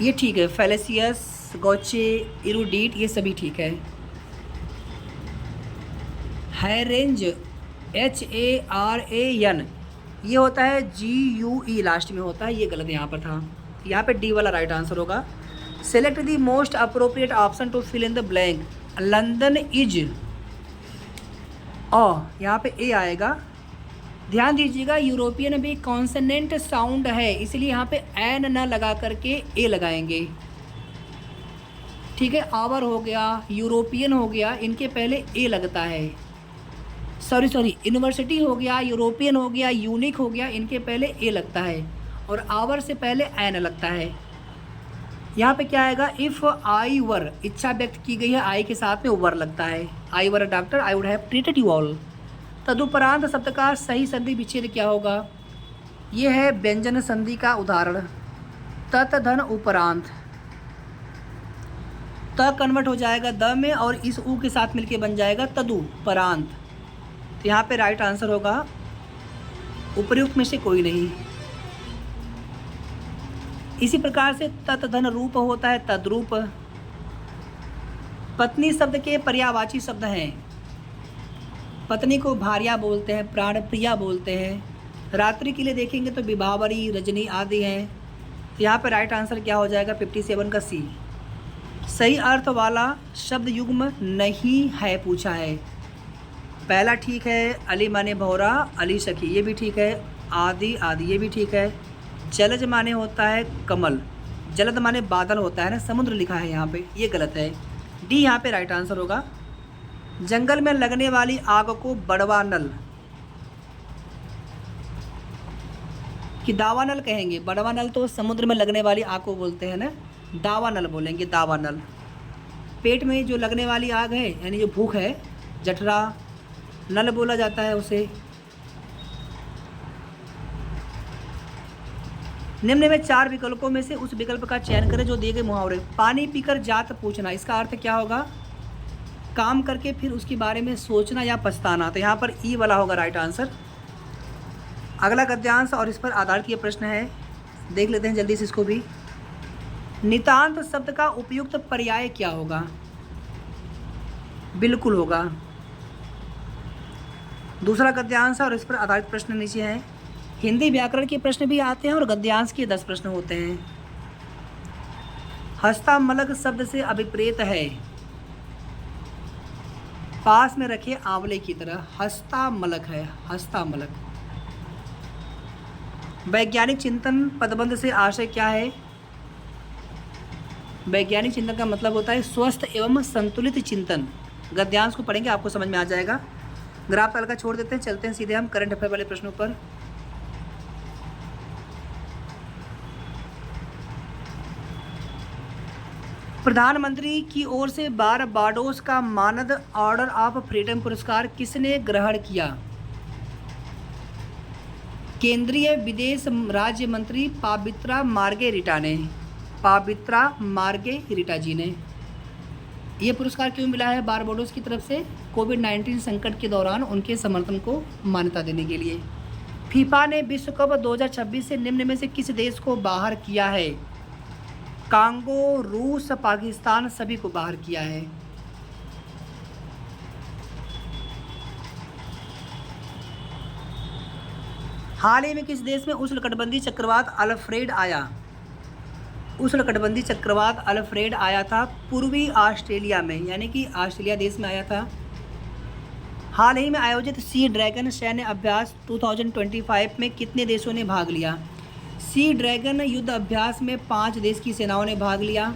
ये ठीक है, फैलेसियस, गौचे, इरूडीट, ये सभी ठीक है। हैरेंज, HARAN, ये होता है GUE लास्ट में होता है, ये गलत यहाँ पर था, यहाँ पे डी वाला राइट आंसर होगा। Select the most appropriate option to fill in the blank. London is, यहाँ पे ए आएगा। ध्यान दीजिएगा, यूरोपियन भी कॉन्सोनेंट साउंड है, इसलिए यहाँ पे एन न लगा करके ए लगाएंगे। ठीक है, आवर हो गया, यूरोपियन हो गया, इनके पहले ए लगता है। सॉरी, यूनिवर्सिटी हो गया, यूरोपियन हो गया, यूनिक हो गया, इनके पहले ए लगता है, और आवर से पहले एन लगता है। यहाँ पे क्या आएगा? इफ़ आई वर, इच्छा व्यक्त की गई है, आई के साथ में वर लगता है। I were a doctor, I would have treated you all. तदुपरांत शब्द का सही संधि विच्छेद क्या होगा? ये है व्यंजन संधि का उदाहरण। तत धन उपरांत, त कन्वर्ट हो जाएगा द में, और इस ऊ के साथ मिलके बन जाएगा तदुपरांत। तो यहाँ पे राइट आंसर होगा उपर्युक्त में से कोई नहीं। इसी प्रकार से तत धन रूप होता है तद्रूप। पत्नी शब्द के पर्यायवाची शब्द हैं। पत्नी को भार्या बोलते हैं, प्राण प्रिया बोलते हैं। रात्रि के लिए देखेंगे तो विभावरी, रजनी आदि हैं। तो यहाँ पे राइट आंसर क्या हो जाएगा? 57 का सी। सही अर्थ वाला शब्द युग्म नहीं है पूछा है। पहला ठीक है, अली माने भौरा, अली सखी, ये भी ठीक है। आदि आदि, ये भी ठीक है। जलज माने होता है कमल, जलद माने बादल होता है ना, समुद्र लिखा है यहाँ पे, ये गलत है। डी यहाँ पे राइट आंसर होगा। जंगल में लगने वाली आग को बड़वा नल कि दावा नल कहेंगे? बड़वा नल तो समुद्र में लगने वाली आग को बोलते हैं ना, दावा नल बोलेंगे, दावा नल। पेट में जो लगने वाली आग है यानी जो भूख है, जठरा नल बोला जाता है उसे। निम्न में 4 विकल्पों में से उस विकल्प का चयन करें जो दिए गए मुहावरे। पानी पीकर जात पूछना, इसका अर्थ क्या होगा? काम करके फिर उसके बारे में सोचना या पछताना। तो यहाँ पर ई वाला होगा राइट आंसर। अगला गद्यांश और इस पर आधारित ये प्रश्न है, देख लेते हैं जल्दी से इसको भी। नितांत शब्द का उपयुक्त पर्याय क्या होगा? बिल्कुल होगा। दूसरा गद्यांश और इस पर आधारित प्रश्न नीचे है। हिंदी व्याकरण के प्रश्न भी आते हैं और गद्यांश के 10 प्रश्न होते हैं। हस्तामलक शब्द से अभिप्रेत है पास में रखे आंवले की तरह। हस्तामलक है, हस्तामलक। वैज्ञानिक चिंतन पदबंध से आशय क्या है? वैज्ञानिक चिंतन का मतलब होता है स्वस्थ एवं संतुलित चिंतन। गद्यांश को पढ़ेंगे आपको समझ में आ जाएगा। ग्राफ तालिका छोड़ देते हैं, चलते हैं सीधे हम करंट अफेयर वाले प्रश्नों पर। प्रधानमंत्री की ओर से बारबाडोस का मानद ऑर्डर ऑफ फ्रीडम पुरस्कार किसने ग्रहण किया? केंद्रीय विदेश राज्य मंत्री पाबित्रा मार्गेरिटा ने, पाबित्रा मार्गेरिटा जी ने। ये पुरस्कार क्यों मिला है बारबाडोस की तरफ से? कोविड-19 संकट के दौरान उनके समर्थन को मान्यता देने के लिए। फीफा ने विश्व कप 2026 से निम्न में से किस देश को बाहर किया है? कांगो, रूस, पाकिस्तान सभी को बाहर किया है। हाल ही में किस देश में उष्णकटिबंधीय चक्रवात अल्फ्रेड आया? उष्णकटिबंधीय चक्रवात अल्फ्रेड आया था पूर्वी ऑस्ट्रेलिया में, यानी कि ऑस्ट्रेलिया देश में आया था। हाल ही में आयोजित सी ड्रैगन सैन्य अभ्यास 2025 में कितने देशों ने भाग लिया? सी ड्रैगन युद्ध अभ्यास में 5 देश की सेनाओं ने भाग लिया।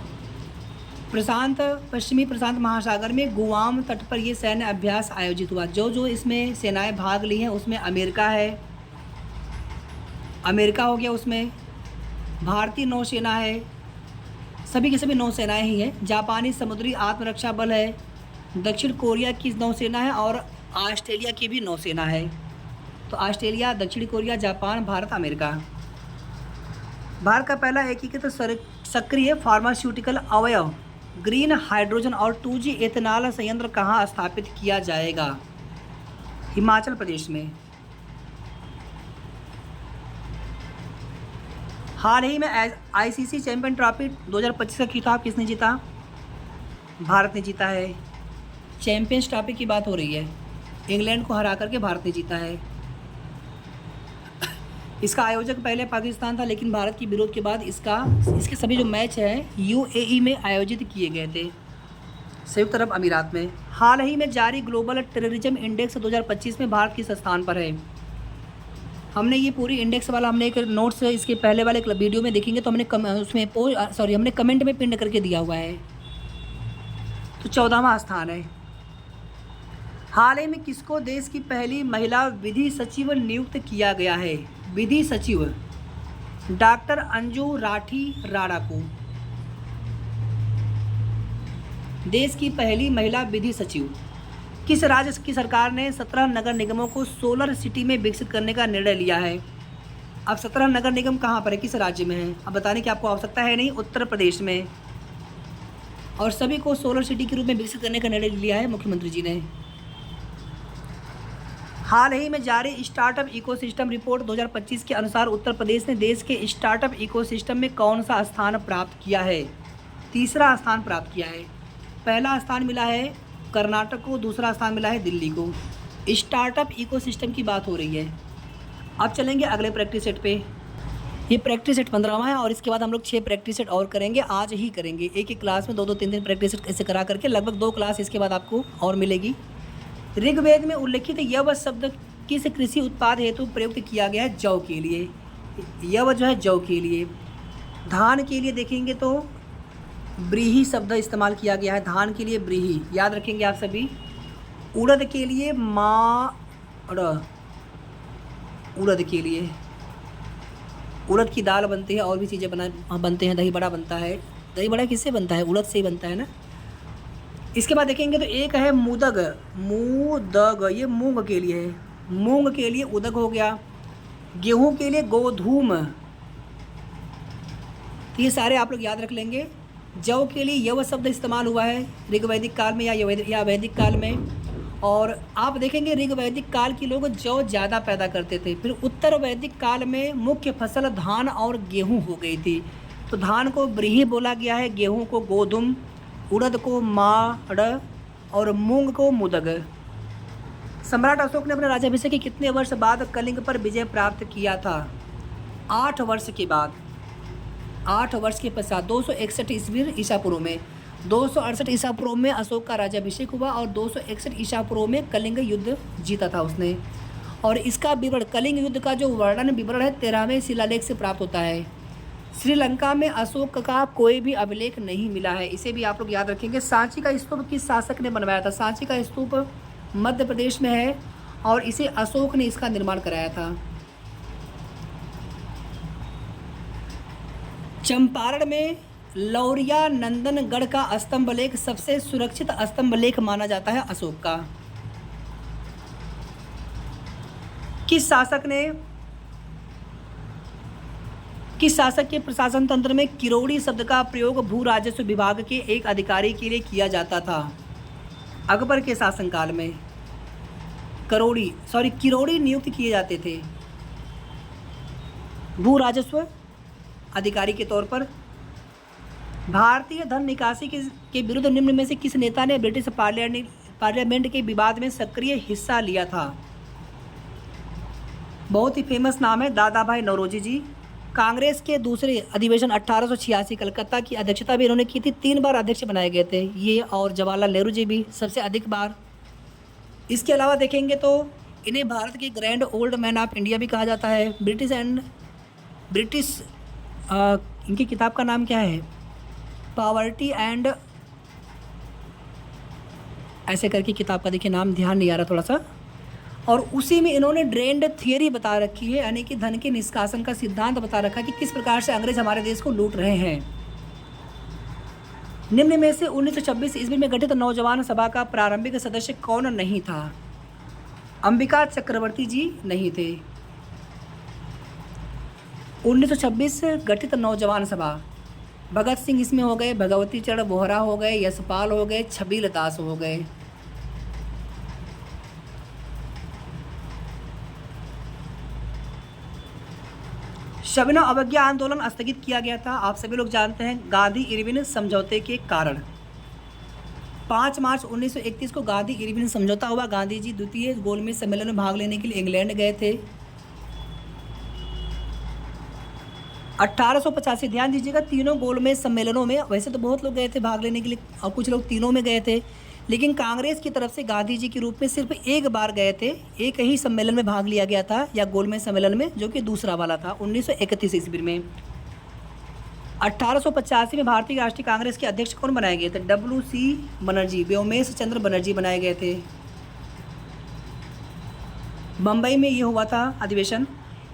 पश्चिमी प्रशांत महासागर में गुआम तट पर यह सैन्य अभ्यास आयोजित हुआ। जो इसमें सेनाएं भाग ली हैं उसमें अमेरिका है, अमेरिका हो गया, उसमें भारतीय नौसेना है, सभी की सभी नौसेनाएं ही हैं। जापानी समुद्री आत्मरक्षा बल है, दक्षिण कोरिया की नौसेना है और ऑस्ट्रेलिया की भी नौसेना है। तो ऑस्ट्रेलिया, दक्षिण Korea, Japan, Bharat, America. Bharat का पहला एकीकृत सक्रिय फार्मास्यूटिकल अवयव ग्रीन हाइड्रोजन और 2G एथेनॉल संयंत्र कहाँ स्थापित किया जाएगा? हिमाचल प्रदेश में। हाल ही में ICC चैंपियन ट्रॉफी 2025 का खिताब किसने जीता? भारत ने जीता है। चैंपियंस ट्रॉफी की बात हो रही है, इंग्लैंड को हरा करके भारत ने जीता है। इसका आयोजक पहले पाकिस्तान था, लेकिन भारत के विरोध के बाद इसके सभी जो मैच हैं UAE में आयोजित किए गए थे, संयुक्त अरब अमीरात में। हाल ही में जारी ग्लोबल टेररिज्म इंडेक्स 2025 में भारत किस स्थान पर है? हमने ये पूरी इंडेक्स वाला हमने एक नोट्स इसके पहले वाले वीडियो में देखेंगे तो हमने हमने कमेंट में पिन करके दिया हुआ है। तो 14वां स्थान है। हाल ही में किसको देश की पहली महिला विधि सचिव नियुक्त किया गया है? विधि सचिव डॉक्टर अंजू राठी राणा को देश की पहली महिला विधि सचिव। किस राज्य की सरकार ने 17 नगर निगमों को सोलर सिटी में विकसित करने का निर्णय लिया है? अब 17 नगर निगम कहाँ पर है, किस राज्य में है? अब बताने की आपको आवश्यकता है नहीं, उत्तर प्रदेश में। और सभी को सोलर सिटी के रूप में विकसित करने का निर्णय लिया है मुख्यमंत्री जी ने। हाल ही में जारी स्टार्टअप इकोसिस्टम रिपोर्ट 2025 के अनुसार उत्तर प्रदेश ने देश के स्टार्टअप इकोसिस्टम में कौन सा स्थान प्राप्त किया है? तीसरा स्थान प्राप्त किया है। पहला स्थान मिला है कर्नाटक को, दूसरा स्थान मिला है दिल्ली को। स्टार्टअप इकोसिस्टम की बात हो रही है। अब चलेंगे अगले प्रैक्टिस सेट पे। ये प्रैक्टिस सेट 15वां है और इसके बाद हम लोग 6 प्रैक्टिस सेट और करेंगे, आज ही करेंगे। एक एक क्लास में 2-2, 3-3 प्रैक्टिस सेट ऐसे करा करके लगभग 2 क्लास इसके बाद आपको और मिलेगी। ऋग्वेद में उल्लिखित यव शब्द किस कृषि उत्पाद हेतु प्रयुक्त किया गया है? जौ के लिए। यव जो है जौ के लिए। धान के लिए देखेंगे तो ब्रीही शब्द इस्तेमाल किया गया है, धान के लिए ब्रीही, याद रखेंगे आप सभी। उड़द के लिए उड़द के लिए उड़द की दाल बनती है, और भी चीज़ें बनते हैं, दही बड़ा बनता है। दही बड़ा किससे बनता है? उड़द से ही बनता है ना। इसके बाद देखेंगे तो एक है मुदग, ये मूंग के लिए है, मूंग के लिए उदग हो गया। गेहूं के लिए गोधूम, तो ये सारे आप लोग याद रख लेंगे। जौ के लिए यव शब्द इस्तेमाल हुआ है ऋग्वैदिक काल में या वैदिक काल में। और आप देखेंगे ऋग्वैदिक काल के लोग जौ ज़्यादा पैदा करते थे। फिर उत्तर वैदिक काल में मुख्य फसल धान और गेहूं हो गई थी, तो धान को ब्रीही बोला गया है, गेहूं को गोधूम, उड़द को माड़ और मूंग को मुदग। सम्राट अशोक ने अपने राज्याभिषेक के कितने वर्ष बाद कलिंग पर विजय प्राप्त किया था? 8 वर्ष के बाद, 8 वर्ष के पश्चात 261 ईस्वी ईसा पूर्व में, 268 ईसा पूर्व में अशोक का राज्याभिषेक हुआ और 261 ईसा पूर्व में कलिंग युद्ध जीता था उसने। और इसका विवरण, कलिंग युद्ध का जो वर्णन विवरण है 13वें शिलालेख से प्राप्त होता है। श्रीलंका में अशोक का कोई भी अभिलेख नहीं मिला है, इसे भी आप लोग याद रखेंगे। सांची का स्तूप किस शासक ने बनवाया था? सांची का स्तूप मध्य प्रदेश में है और इसे अशोक ने इसका निर्माण कराया था। चंपारण में लौरिया नंदनगढ़ का स्तंभ लेख सबसे सुरक्षित स्तंभ लेख माना जाता है अशोक का। किस शासक के प्रशासन तंत्र में किरोड़ी शब्द का प्रयोग भू राजस्व विभाग के एक अधिकारी के लिए किया जाता था? अकबर के शासनकाल में किरोड़ी नियुक्त किए जाते थे भू राजस्व अधिकारी के तौर पर। भारतीय धन निकासी के विरुद्ध निम्न में से किस नेता ने ब्रिटिश पार्लियामेंट के विवाद में सक्रिय हिस्सा लिया था? बहुत ही फेमस नाम है दादा भाई नौरोजी जी। कांग्रेस के दूसरे अधिवेशन 1886 कलकत्ता की अध्यक्षता भी इन्होंने की थी। 3 बार अध्यक्ष बनाए गए थे ये, और जवाहरलाल नेहरू जी भी सबसे अधिक बार। इसके अलावा देखेंगे तो इन्हें भारत के grand old man of India भी कहा जाता है। ब्रिटिश इनकी किताब का नाम क्या है? पॉवर्टी एंड ऐसे करके किताब का देखिए नाम ध्यान नहीं आ रहा थोड़ा सा। और उसी में इन्होंने ड्रेन्ड थियरी बता रखी है, यानी कि धन के निष्कासन का सिद्धांत बता रखा है कि किस प्रकार से अंग्रेज हमारे देश को लूट रहे हैं। निम्न में से 1926 ईस्वी में गठित नौजवान सभा का प्रारंभिक सदस्य कौन नहीं था? अंबिका चक्रवर्ती जी नहीं थे। 1926 गठित नौजवान सभा, भगत सिंह इसमें हो गए, भगवती चरण बोहरा हो गए, यशपाल हो गए, छबील दास हो गए। शबना अवज्ञा आंदोलन स्थगित किया गया था, आप सभी लोग जानते हैं, गांधी इरविन समझौते के कारण। 5 मार्च 1931 को गांधी इरविन समझौता हुआ। गांधी जी द्वितीय गोलमेज सम्मेलन में भाग लेने के लिए इंग्लैंड गए थे। 1885, ध्यान दीजिएगा, तीनों गोलमेज सम्मेलनों में, वैसे तो बहुत लोग गए थे भाग लेने के लिए और कुछ लोग तीनों में गए थे, लेकिन कांग्रेस की तरफ से गांधी जी के रूप में सिर्फ एक बार गए थे। एक ही सम्मेलन में भाग लिया गया था, या गोलमेज सम्मेलन में, जो कि दूसरा वाला था 1931 ईस्वी में। 1885 में भारतीय राष्ट्रीय कांग्रेस के अध्यक्ष कौन बनाए गए थे? WC बनर्जी, व्योमेश चंद्र बनर्जी बनाए गए थे। बम्बई में ये हुआ था अधिवेशन।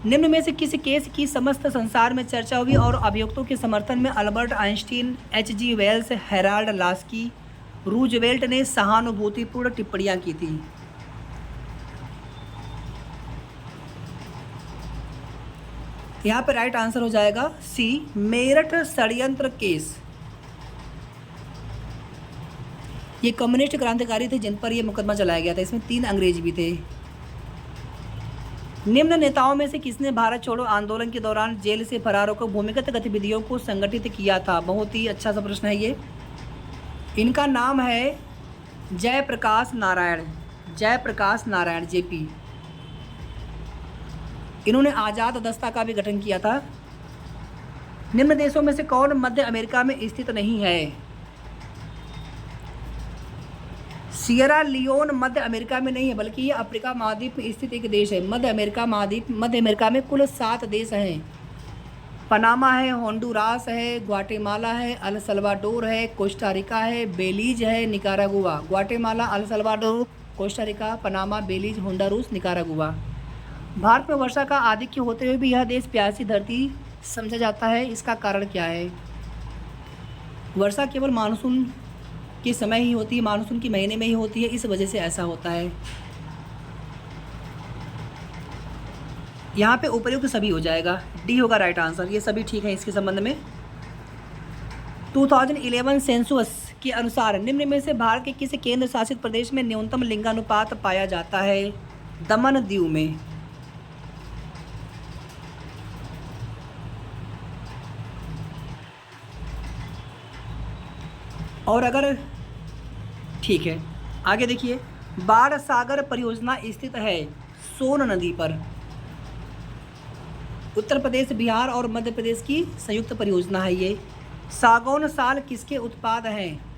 निम्न में से किस केस की समस्त संसार में चर्चा हुई और अभियुक्तों के समर्थन में Albert Einstein, H.G. Wells, Harold Laski, Roosevelt ने सहानुभूतिपूर्ण टिप्पणियां की थी? यहाँ पे राइट आंसर हो जाएगा सी, मेरठ षड्यंत्र केस। ये कम्युनिस्ट क्रांतिकारी थे जिन पर यह मुकदमा चलाया गया था। इसमें 3 अंग्रेज भी थे। निम्न नेताओं में से किसने भारत छोड़ो आंदोलन के दौरान जेल से फरार होकर भूमिगत गतिविधियों को संगठित किया था? बहुत ही अच्छा सा प्रश्न है ये। इनका नाम है जयप्रकाश नारायण, JP। इन्होंने आज़ाद दस्ता का भी गठन किया था। निम्न देशों में से कौन मध्य अमेरिका में स्थित नहीं है? सियरा लियोन मध्य अमेरिका में नहीं है, बल्कि ये अफ्रीका महाद्वीप में स्थित एक देश है। मध्य अमेरिका में कुल 7 देश हैं। पनामा है, होंडुरास है, ग्वाटेमाला है, अल सल्वाडोर है, कोस्टा रिका है, बेलीज है, Nicaragua. Guatemala, El Salvador, Costa Rica, Panama, Belize, Honduras, Nicaragua. Bharat में वर्षा का आधिक्य होते हुए भी यह देश प्यासी धरती समझा जाता है, इसका कारण क्या है? वर्षा केवल मानसून के समय ही होती है, मानसून के महीने में ही होती है, इस वजह से ऐसा होता है। यहाँ पे उपयुक्त सभी हो जाएगा, डी होगा राइट आंसर, ये सभी ठीक है इसके संबंध में। 2011 सेंसस के अनुसार निम्न में से भारत के किस केंद्र शासित प्रदेश में न्यूनतम लिंगानुपात पाया जाता है? दमन दीव में। और अगर ठीक है, आगे देखिए, बाण सागर परियोजना स्थित है सोन नदी पर। उत्तर प्रदेश, बिहार और मध्य प्रदेश की संयुक्त परियोजना है ये। सागौन साल किसके उत्पाद हैं?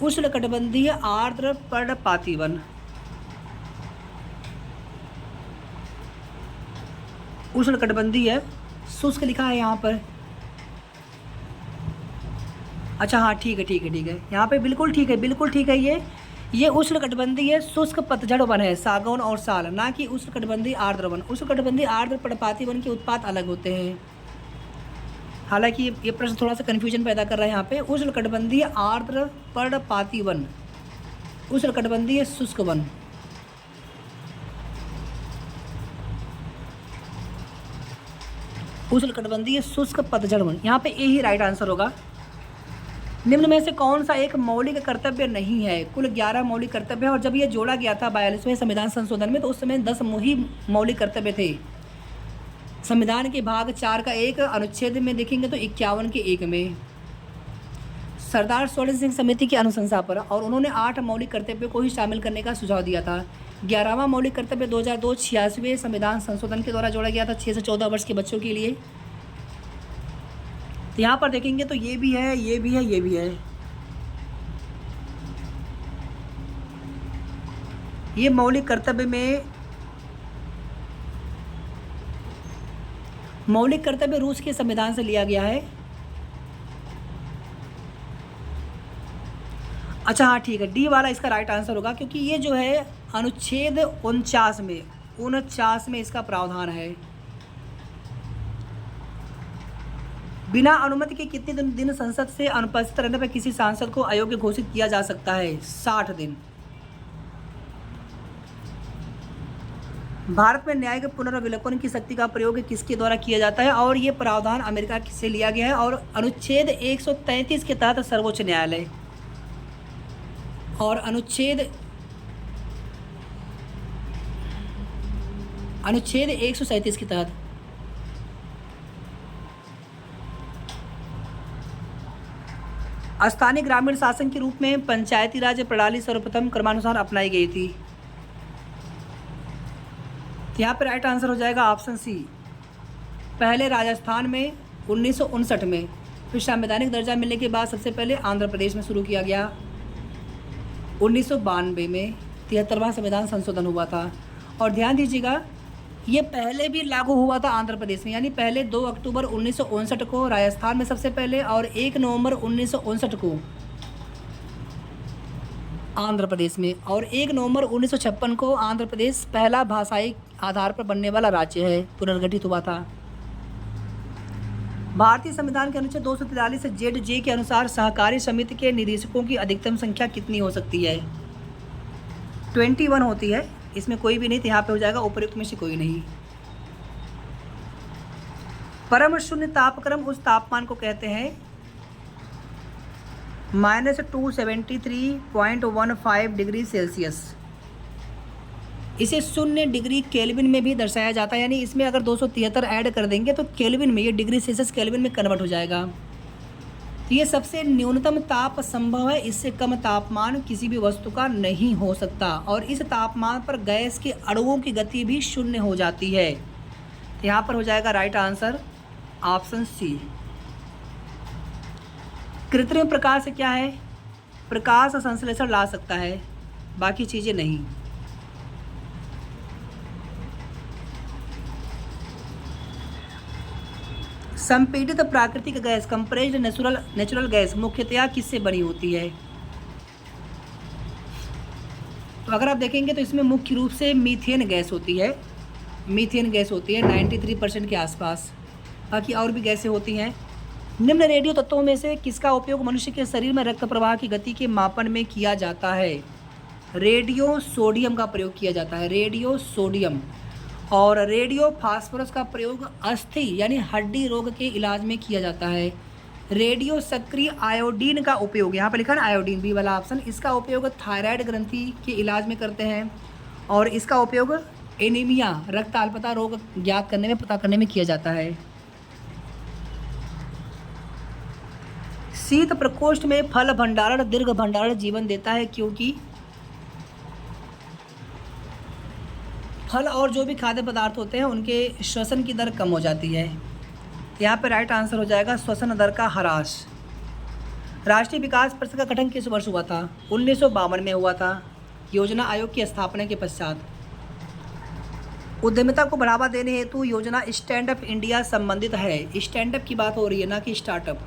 उष्णकटिबंधीय आर्द्र पर्णपाती वन। उष्णकटिबंधीय शुष्क लिखा है यहाँ पर। अच्छा हाँ ठीक है ठीक है ठीक है, यहाँ पे बिल्कुल ठीक है, बिल्कुल ठीक है। ये उष्णकटिबंधीय शुष्क पतझड़ वन है, सागौन और साल, ना कि उष्णकटिबंधीय आर्द्र वन। उष्णकटिबंधीय आर्द्र पर्णपाती वन के उत्पाद अलग होते हैं। हालांकि ये प्रश्न थोड़ा सा कन्फ्यूजन पैदा कर रहा है यहाँ पे। उष्णकटिबंधीय आर्द्र पर्णपाती वन, उष्णकटिबंधीय शुष्क वन। उष्णकटिबंधीय शुष्क पतझड़ वन, यहाँ पे यही राइट आंसर होगा। निम्न में से कौन सा एक मौलिक कर्तव्य नहीं है? कुल 11 मौलिक कर्तव्य है, और जब ये जोड़ा गया था 42वें संविधान संशोधन में तो उस समय 10 ही मौलिक कर्तव्य थे। संविधान के भाग 4 का 1 अनुच्छेद में देखेंगे तो 51 के 1 में सरदार स्वर्ण सिंह समिति की अनुशंसा पर, और उन्होंने 8 मौलिक कर्तव्यों को ही शामिल करने का सुझाव दिया था। 11वां मौलिक कर्तव्य 2002 86वें संविधान संशोधन के द्वारा जोड़ा गया था 6 से 14 वर्ष के बच्चों के लिए। तो यहाँ पर देखेंगे तो ये भी है, ये भी है, ये भी है। ये मौलिक कर्तव्य में मौलिक कर्तव्य रूस के संविधान से लिया गया है। अच्छा हाँ ठीक है, डी वाला इसका राइट आंसर होगा, क्योंकि ये जो है अनुच्छेद 49 में इसका प्रावधान है। बिना अनुमति के कितने दिन संसद से अनुपस्थित रहने पर किसी सांसद को अयोग्य घोषित किया जा सकता है? 60 दिन। भारत में न्यायिक पुनर्विलोकन की शक्ति का प्रयोग किसके द्वारा किया जाता है? और ये प्रावधान अमेरिका से लिया गया है, और अनुच्छेद 133 के तहत सर्वोच्च न्यायालय, और अनुच्छेद 137 के तहत। स्थानीय ग्रामीण शासन के रूप में पंचायती राज प्रणाली सर्वप्रथम क्रमानुसार अपनाई गई थी। तो यहाँ पर राइट आंसर हो जाएगा ऑप्शन सी। पहले राजस्थान में 1959 में, फिर संवैधानिक दर्जा मिलने के बाद सबसे पहले आंध्र प्रदेश में शुरू किया गया। 1992 में 73वां संविधान संशोधन हुआ था। और ध्यान दीजिएगा, ये पहले भी लागू हुआ था आंध्र प्रदेश में, यानी पहले 2 अक्टूबर 1959 को राजस्थान में सबसे पहले, और 1 नवंबर 1959 को आंध्र प्रदेश में, और 1 नवंबर 1956 को आंध्र प्रदेश पहला भाषाई आधार पर बनने वाला राज्य है, पुनर्गठित हुआ था। भारतीय संविधान के अनुच्छेद 243 ZJ के अनुसार सहकारी समिति के निदेशकों की अधिकतम संख्या कितनी हो सकती है? 21 होती है, इसमें कोई भी नहीं, तो यहाँ पे हो जाएगा उपयुक्त में से कोई नहीं। परम शून्य तापक्रम उस तापमान को कहते हैं -273.15 डिग्री सेल्सियस। इसे 0 डिग्री केल्विन में भी दर्शाया जाता है, यानी इसमें अगर 273 ऐड कर देंगे तो केल्विन में, ये डिग्री सेल्सियस केल्विन में कन्वर्ट हो जाएगा। तो ये सबसे न्यूनतम ताप संभव है, इससे कम तापमान किसी भी वस्तु का नहीं हो सकता, और इस तापमान पर गैस के अणुओं की गति भी 0 हो जाती है। तो यहाँ पर हो जाएगा राइट आंसर ऑप्शन सी। कृत्रिम प्रकाश क्या है? प्रकाश संश्लेषण ला सकता है, बाकी चीज़ें नहीं। संपीड़ित प्राकृतिक गैस कंप्रेस्ड नेचुरल गैस मुख्यतया किससे बनी होती है? तो अगर आप देखेंगे तो इसमें मुख्य रूप से मीथेन गैस होती है, मीथेन गैस होती है 93% के आसपास। बाकी और भी गैसें होती हैं। निम्न रेडियो तत्वों में से किसका उपयोग मनुष्य के शरीर में रक्त प्रवाह की गति के मापन में किया जाता है? रेडियो सोडियम का प्रयोग किया जाता है, रेडियो सोडियम। और रेडियो फास्फोरस का प्रयोग अस्थि यानी हड्डी रोग के इलाज में किया जाता है। रेडियो सक्रिय आयोडीन का उपयोग, यहाँ पर लिखा है आयोडीन, बी वाला ऑप्शन, इसका उपयोग थायराइड ग्रंथि के इलाज में करते हैं। और इसका उपयोग एनीमिया रक्त अल्पता रोग ज्ञात करने में, पता करने में किया जाता है। शीत प्रकोष्ठ में फल भंडारण दीर्घ भंडारण जीवन देता है, क्योंकि फल और जो भी खाद्य पदार्थ होते हैं उनके श्वसन की दर कम हो जाती है। यहाँ पे राइट आंसर हो जाएगा श्वसन दर का ह्रास। राष्ट्रीय विकास परिषद का गठन किस वर्ष हुआ था? 1952 में हुआ था, योजना आयोग की स्थापना के पश्चात। उद्यमिता को बढ़ावा देने हेतु योजना स्टैंड अप इंडिया संबंधित है। स्टैंड अप की बात हो रही है, ना कि स्टार्टअप।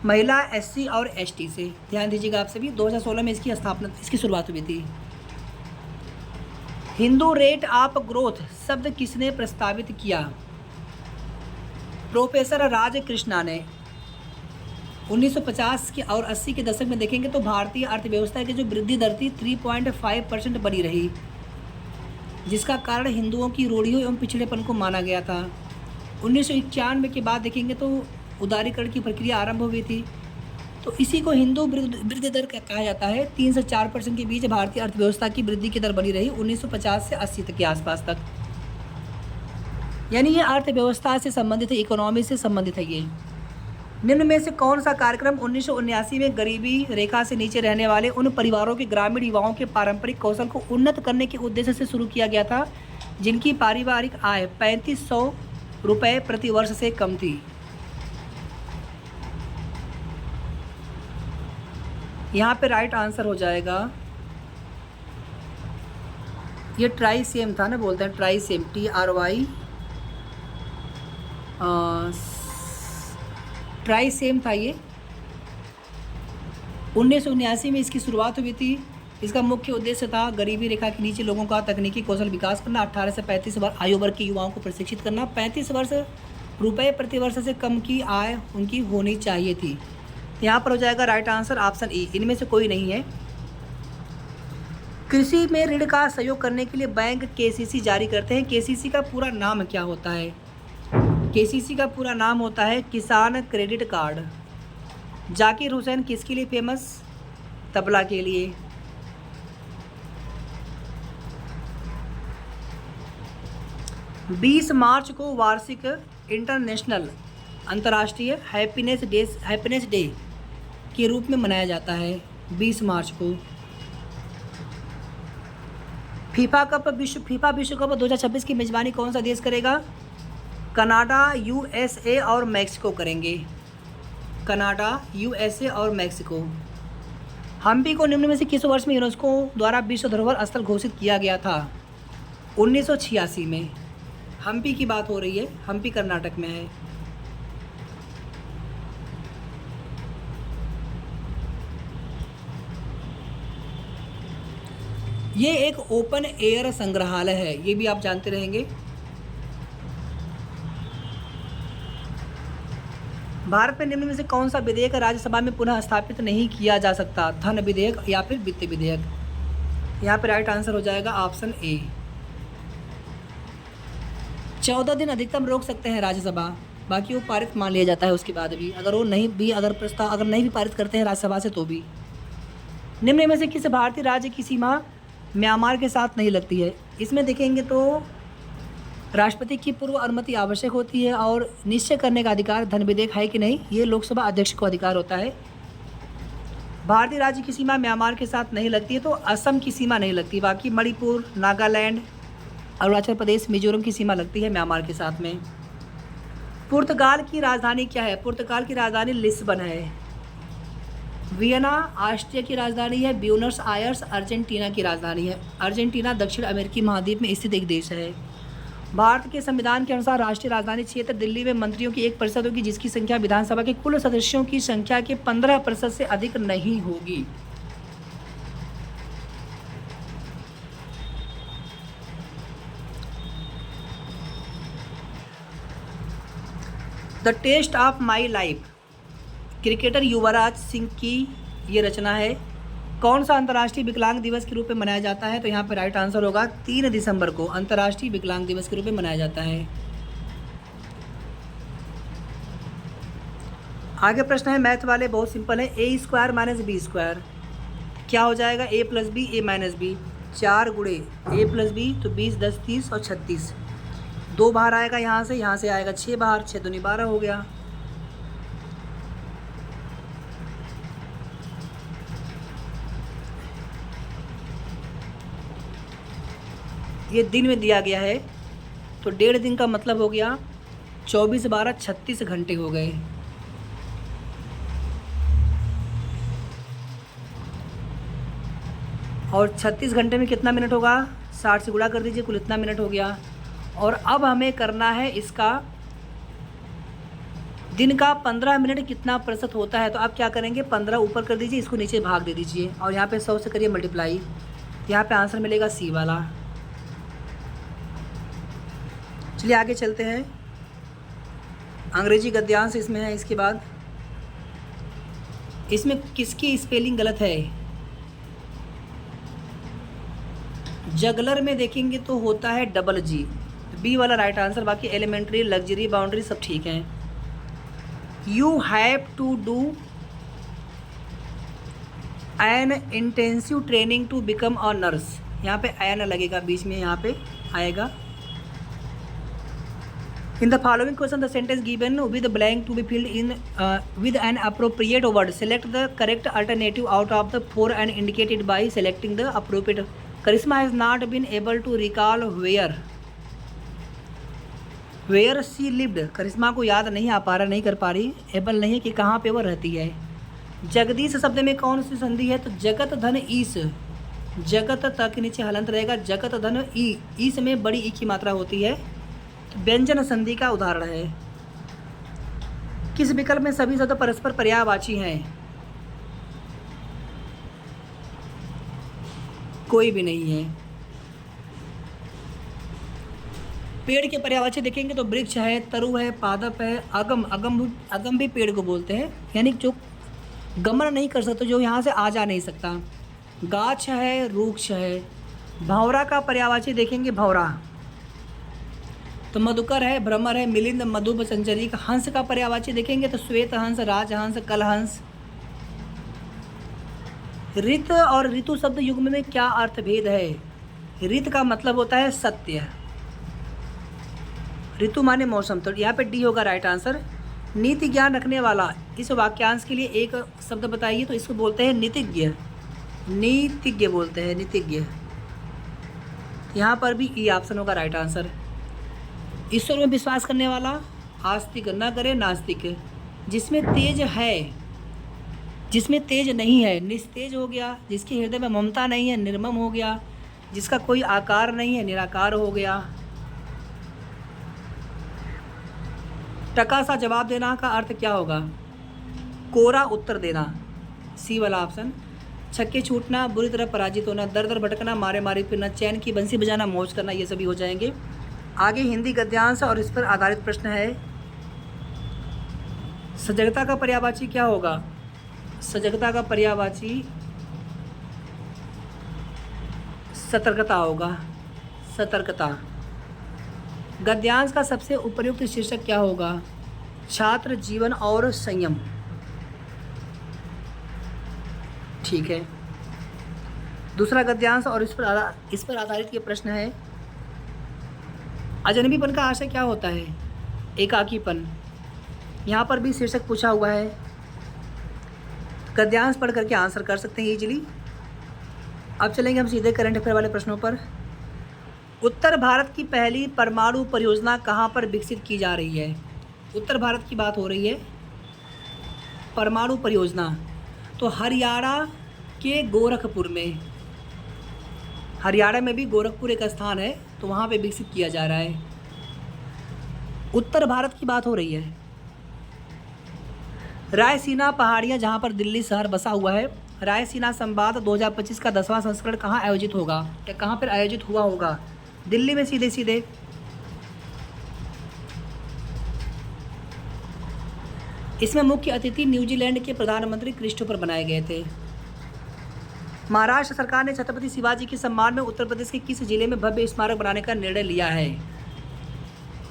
महिला, एससी और एसटी से ध्यान दीजिएगा आप सभी। 2016 में इसकी शुरुआत हुई थी। हिंदू रेट ऑफ ग्रोथ शब्द किसने प्रस्तावित किया? प्रोफेसर राज कृष्णा ने। 1950 के और 80 के दशक में देखेंगे तो भारतीय अर्थव्यवस्था की जो वृद्धि दर थी 3.5% बनी रही, जिसका कारण हिंदुओं की रूढ़ियों एवं पिछड़ेपन को माना गया था। 1991 के बाद देखेंगे तो उदारीकरण की प्रक्रिया आरंभ हुई थी, तो इसी को हिंदू वृद्धि दर कहा जाता है। 3 से 4% के बीच भारतीय अर्थव्यवस्था की वृद्धि की दर बनी रही 1950 से 80 तक के आसपास तक। यानी ये अर्थव्यवस्था से संबंधित है, इकोनॉमी से संबंधित है ये। निम्न में से कौन सा कार्यक्रम 1979 में गरीबी रेखा से नीचे रहने वाले उन परिवारों के ग्रामीण युवाओं के पारंपरिक कौशल को उन्नत करने के उद्देश्य से शुरू किया गया था, जिनकी पारिवारिक आय 3500 रुपये प्रति वर्ष से कम थी? यहाँ पे राइट आंसर हो जाएगा, ये ट्राईसेम था ना, बोलते हैं ट्राईसेम, TRY, ट्राईसेम था ये। 1979 में इसकी शुरुआत हुई थी। इसका मुख्य उद्देश्य था गरीबी रेखा के नीचे लोगों का तकनीकी कौशल विकास करना, 18 से 35 वर्ष आयु वर्ग के युवाओं को प्रशिक्षित करना, 35 वर्ष रुपये प्रति वर्ष से कम की आय उनकी होनी चाहिए थी। यहाँ पर हो जाएगा राइट आंसर ऑप्शन ई, इनमें से कोई नहीं है। कृषि में ऋण का सहयोग करने के लिए बैंक KCC जारी करते हैं। KCC का पूरा नाम क्या होता है? KCC का पूरा नाम होता है किसान क्रेडिट कार्ड। जाकिर हुसैन किसके लिए फेमस? तबला के लिए। बीस मार्च को वार्षिक इंटरनेशनल अंतर्राष्ट्रीय हैप्पीनेस डे के रूप में मनाया जाता है 20 मार्च को। फीफा विश्व कप 2026 की मेजबानी कौन सा देश करेगा? कनाडा, USA और मैक्सिको करेंगे। कनाडा, USA और मैक्सिको। हम्पी को निम्न में से किस वर्ष में यूनेस्को द्वारा विश्व धरोहर स्थल घोषित किया गया था? 1986 में। हम्पी की बात हो रही है, हम्पी कर्नाटक में है। ये एक ओपन एयर संग्रहालय है, ये भी आप जानते रहेंगे। भारत में निम्न में से कौन सा विधेयक राज्यसभा में पुनः स्थापित नहीं किया जा सकता? धन विधेयक या फिर वित्त विधेयक? यहाँ पे राइट आंसर हो जाएगा ऑप्शन ए। 14 दिन अधिकतम रोक सकते हैं राज्यसभा, बाकी वो पारित मान लिया जाता है उसके बाद भी, अगर वो नहीं भी अगर प्रस्ताव अगर नहीं भी पारित करते हैं राज्यसभा से तो भी। निम्न में से किस भारतीय राज्य की सीमा म्यांमार के साथ नहीं लगती है? इसमें देखेंगे तो राष्ट्रपति की पूर्व अनुमति आवश्यक होती है और निश्चय करने का अधिकार धन विधेयक है कि नहीं, ये लोकसभा अध्यक्ष को अधिकार होता है। भारतीय राज्य की सीमा म्यांमार के साथ नहीं लगती है तो असम की सीमा नहीं लगती, बाकी मणिपुर, नागालैंड, अरुणाचल प्रदेश, मिजोरम की सीमा लगती है म्यांमार के साथ में। पुर्तगाल की राजधानी क्या है? पुर्तगाल की राजधानी लिस्बन है। वियना ऑस्ट्रिया की राजधानी है। ब्यूनस आयर्स अर्जेंटीना की राजधानी है। अर्जेंटीना दक्षिण अमेरिकी महाद्वीप में स्थित एक देश है। भारत के संविधान के अनुसार राष्ट्रीय राजधानी क्षेत्र दिल्ली में मंत्रियों की एक परिषद होगी जिसकी संख्या विधानसभा के कुल सदस्यों की संख्या के 15% से अधिक नहीं होगी। The test of my life, cricketer Yuvraj Singh की ये रचना है। कौन सा अंतर्राष्ट्रीय विकलांग दिवस के रूप में मनाया जाता है? तो यहाँ पर राइट आंसर होगा 3 दिसंबर को अंतर्राष्ट्रीय विकलांग दिवस के रूप में मनाया जाता है। आगे प्रश्न है मैथ वाले, बहुत सिंपल है। ए स्क्वायर माइनस बी स्क्वायर क्या हो जाएगा? ए प्लस बी, ए माइनस बी, 4 गुणे ए प्लस बी, तो 20, 10, 30 और 36। 2 बाहर आएगा यहाँ से आएगा 6 बाहर, 6 दूनी 12 हो गया। ये दिन में दिया गया है, तो 1.5 दिन का मतलब हो गया 24 12 36 घंटे हो गए। और 36 घंटे में कितना मिनट होगा? 60 से गुणा कर दीजिए, कुल इतना मिनट हो गया। और अब हमें करना है इसका दिन का 15 मिनट कितना प्रतिशत होता है। तो आप क्या करेंगे, 15 ऊपर कर दीजिए, इसको नीचे भाग दे दीजिए और यहाँ पे 100 से करिए मल्टीप्लाई। यहाँ पे आंसर मिलेगा सी वाला। चलिए आगे चलते हैं। अंग्रेजी गद्यांश इसमें है। इसके बाद इसमें किसकी स्पेलिंग गलत है? जगलर में देखेंगे तो होता है डबल जी, बी वाला राइट आंसर। बाकी एलिमेंट्री, लग्जरी, बाउंड्री सब ठीक हैं। You have to do an intensive training to become a nurse, यहाँ पे एन लगेगा बीच में, यहाँ पे आएगा। In the following question, the sentence given with the blank to be filled in with an appropriate word. Select the correct alternative out of the 4 and indicated by selecting the appropriate. Karisma has not been able to recall where she lived. करिश्मा को याद नहीं आ पा रहा, नहीं कर पा रही, able नहीं है कि कहाँ पे वो रहती है। जगदीश शब्द में कौन सी संधि है? तो जगत धन ईस, जगत तक नीचे हलंत रहेगा, जगत धन ई, ईस में बड़ी ई की मात्रा होती है, व्यंजन संधि का उदाहरण है। किस विकल्प में सभी शब्द परस्पर पर्यायवाची हैं? कोई भी नहीं है। पेड़ के पर्यायवाची देखेंगे तो वृक्ष है, तरु है, पादप है, अगम भी पेड़ को बोलते हैं, यानी जो गमन नहीं कर सकता, जो यहाँ से आ जा नहीं सकता। गाछ है, रूक्ष है। भंवरा का पर्यायवाची देखेंगे भंवरा, तो मधुकर है, भ्रमर है, मिलिंद, मधुप, संचरिक। हंस का पर्यायवाची देखेंगे तो श्वेत हंस, राजहंस, कलहंस। ऋत और ऋतु शब्द युग्म में क्या अर्थ भेद है? ऋत का मतलब होता है सत्य, ऋतु माने मौसम, तो यहाँ पे डी होगा राइट आंसर। नीति ज्ञान रखने वाला, इस वाक्यांश के लिए एक शब्द बताइए, तो इसको बोलते हैं नीतिज्ञ, नीतिज्ञ बोलते हैं, नीतिज्ञ। यहाँ पर भी ई ऑप्शन होगा राइट आंसर। ईश्वर में विश्वास करने वाला, आस्तिक, न करे नास्तिक। जिसमें तेज है, जिसमें तेज नहीं है, निस्तेज हो गया। जिसके हृदय में ममता नहीं है, निर्मम हो गया। जिसका कोई आकार नहीं है, निराकार हो गया। टका सा जवाब देना का अर्थ क्या होगा? कोरा उत्तर देना, सी वाला ऑप्शन। छक्के छूटना, बुरी तरह पराजित होना, दर दर भटकना, मारे मारे फिरना, चैन की बंसी बजाना, मौज करना, ये सभी हो जाएंगे। आगे हिंदी गद्यांश और इस पर आधारित प्रश्न है। सजगता का पर्यायवाची क्या होगा? सजगता का पर्यायवाची सतर्कता होगा, सतर्कता। गद्यांश का सबसे उपयुक्त शीर्षक क्या होगा? छात्र जीवन और संयम, ठीक है। दूसरा गद्यांश और इस पर आधारित ये प्रश्न है। अजनबीपन का आशय क्या होता है? एकाकीपन। यहाँ पर भी शीर्षक पूछा हुआ है। गद्यांश पढ़ करके आंसर कर सकते हैं इजीली। अब चलेंगे हम सीधे करंट अफेयर वाले प्रश्नों पर। उत्तर भारत की पहली परमाणु परियोजना कहाँ पर विकसित की जा रही है? उत्तर भारत की बात हो रही है। परमाणु परियोजना तो हरियाणा के गोरखपुर में, हरियाणा में भी गोरखपुर एक स्थान है, तो वहाँ पे विकसित किया जा रहा है। उत्तर भारत की बात हो रही है। रायसीना पहाड़ियाँ जहाँ पर दिल्ली शहर बसा हुआ है। रायसीना संवाद 2025 का 10वां संस्करण कहाँ आयोजित होगा? या कहाँ पर आयोजित हुआ होगा? दिल्ली में सीधे सीधे। इसमें मुख्य अतिथि न्यूजीलैंड के प्रधानमंत्री क्रिस्टोफर बनाए गए थे। महाराष्ट्र सरकार ने छत्रपति शिवाजी के सम्मान में उत्तर प्रदेश के किस जिले में भव्य स्मारक बनाने का निर्णय लिया है?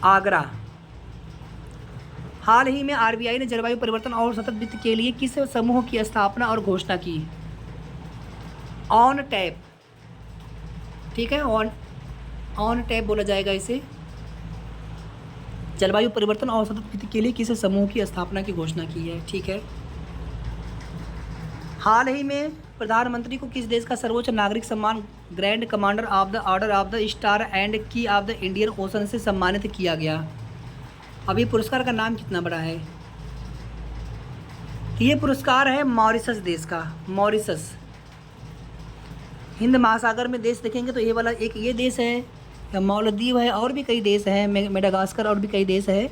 आगरा। हाल ही में आरबीआई ने जलवायु परिवर्तन और सतत वित्त के लिए किस समूह की स्थापना और घोषणा की? On tap. ठीक है, ऑन टैप बोला जाएगा इसे। जलवायु परिवर्तन और सतत वित्त के लिए किस समूह की स्थापना की घोषणा की है? ठीक है। हाल ही में प्रधानमंत्री को किस देश का सर्वोच्च नागरिक सम्मान grand commander of the order of the star and की ऑफ द इंडियन ओशन से सम्मानित किया गया? अब ये पुरस्कार का नाम कितना बड़ा है? ये पुरस्कार है मॉरिशस देश का, मॉरिशस। हिंद महासागर में देश देखेंगे तो ये वाला एक ये देश है, मालदीव है, और भी कई देश हैं, मेडागास्कर और भी कई देश है।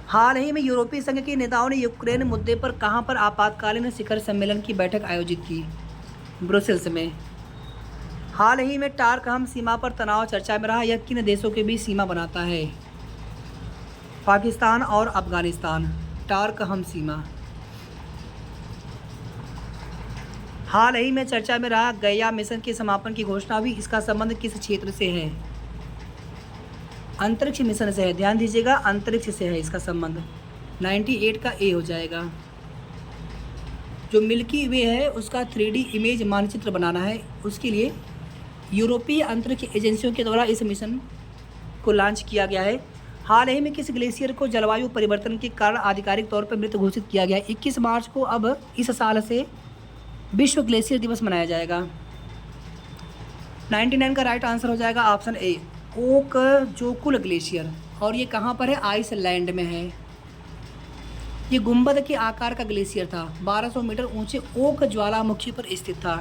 हाल ही में यूरोपीय संघ के नेताओं ने यूक्रेन मुद्दे पर कहां पर आपातकालीन शिखर सम्मेलन की बैठक आयोजित की? ब्रुसेल्स में। हाल ही में टार्क हम सीमा पर तनाव चर्चा में रहा, यह किन देशों के बीच सीमा बनाता है? पाकिस्तान और अफगानिस्तान। टार्क हम सीमा। हाल ही में चर्चा में रहा गया मिशन के समापन की घोषणा हुई, इसका संबंध किस क्षेत्र से है? अंतरिक्ष मिशन से है, ध्यान दीजिएगा, अंतरिक्ष से है इसका संबंध। 98 का ए हो जाएगा। जो मिल्की वे है उसका 3D इमेज मानचित्र बनाना है, उसके लिए यूरोपीय अंतरिक्ष एजेंसियों के द्वारा इस मिशन को लॉन्च किया गया है। हाल ही में किस ग्लेशियर को जलवायु परिवर्तन के कारण आधिकारिक तौर पर मृत घोषित किया गया है? 21 मार्च को अब इस साल से विश्व ग्लेशियर दिवस मनाया जाएगा। 99 का राइट आंसर हो जाएगा ऑप्शन ए, ओक जोकुल ग्लेशियर। और ये कहाँ पर है? आइसलैंड में है। ये गुंबद के आकार का ग्लेशियर था, 1200 मीटर ऊंचे ओक ज्वालामुखी पर स्थित था।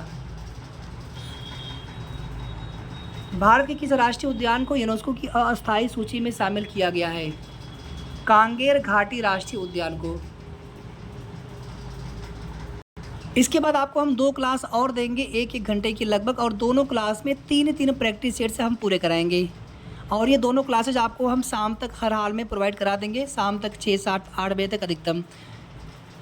भारत के किस राष्ट्रीय उद्यान को यूनेस्को की अस्थायी सूची में शामिल किया गया है? कांगेर घाटी राष्ट्रीय उद्यान को। इसके बाद आपको हम 2 क्लास और देंगे 1-1 घंटे की लगभग, और दोनों क्लास में 3-3 प्रैक्टिस सेट से हम पूरे कराएंगे। और ये दोनों क्लासेज आपको हम शाम तक हर हाल में प्रोवाइड करा देंगे, शाम तक 6-7-8 बजे तक अधिकतम।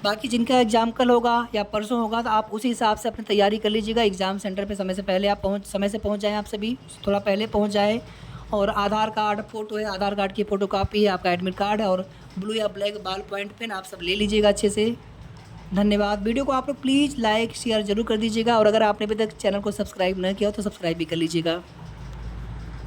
बाकी जिनका एग्ज़ाम कल होगा या परसों होगा तो आप उसी हिसाब से अपनी तैयारी कर लीजिएगा। एग्ज़ाम सेंटर पे समय से पहले आप समय से पहुँच जाएँ, आप सभी थोड़ा पहले पहुँच जाए। और आधार कार्ड फ़ोटो है, आधार कार्ड की फ़ोटो कापी है, आपका एडमिट कार्ड है, और ब्लू या ब्लैक बॉल पॉइंट पेन आप सब ले लीजिएगा अच्छे से। धन्यवाद। वीडियो को आप लोग प्लीज़ लाइक शेयर ज़रूर कर दीजिएगा, और अगर आपने अभी तक चैनल को सब्सक्राइब नहीं किया हो तो सब्सक्राइब भी कर लीजिएगा।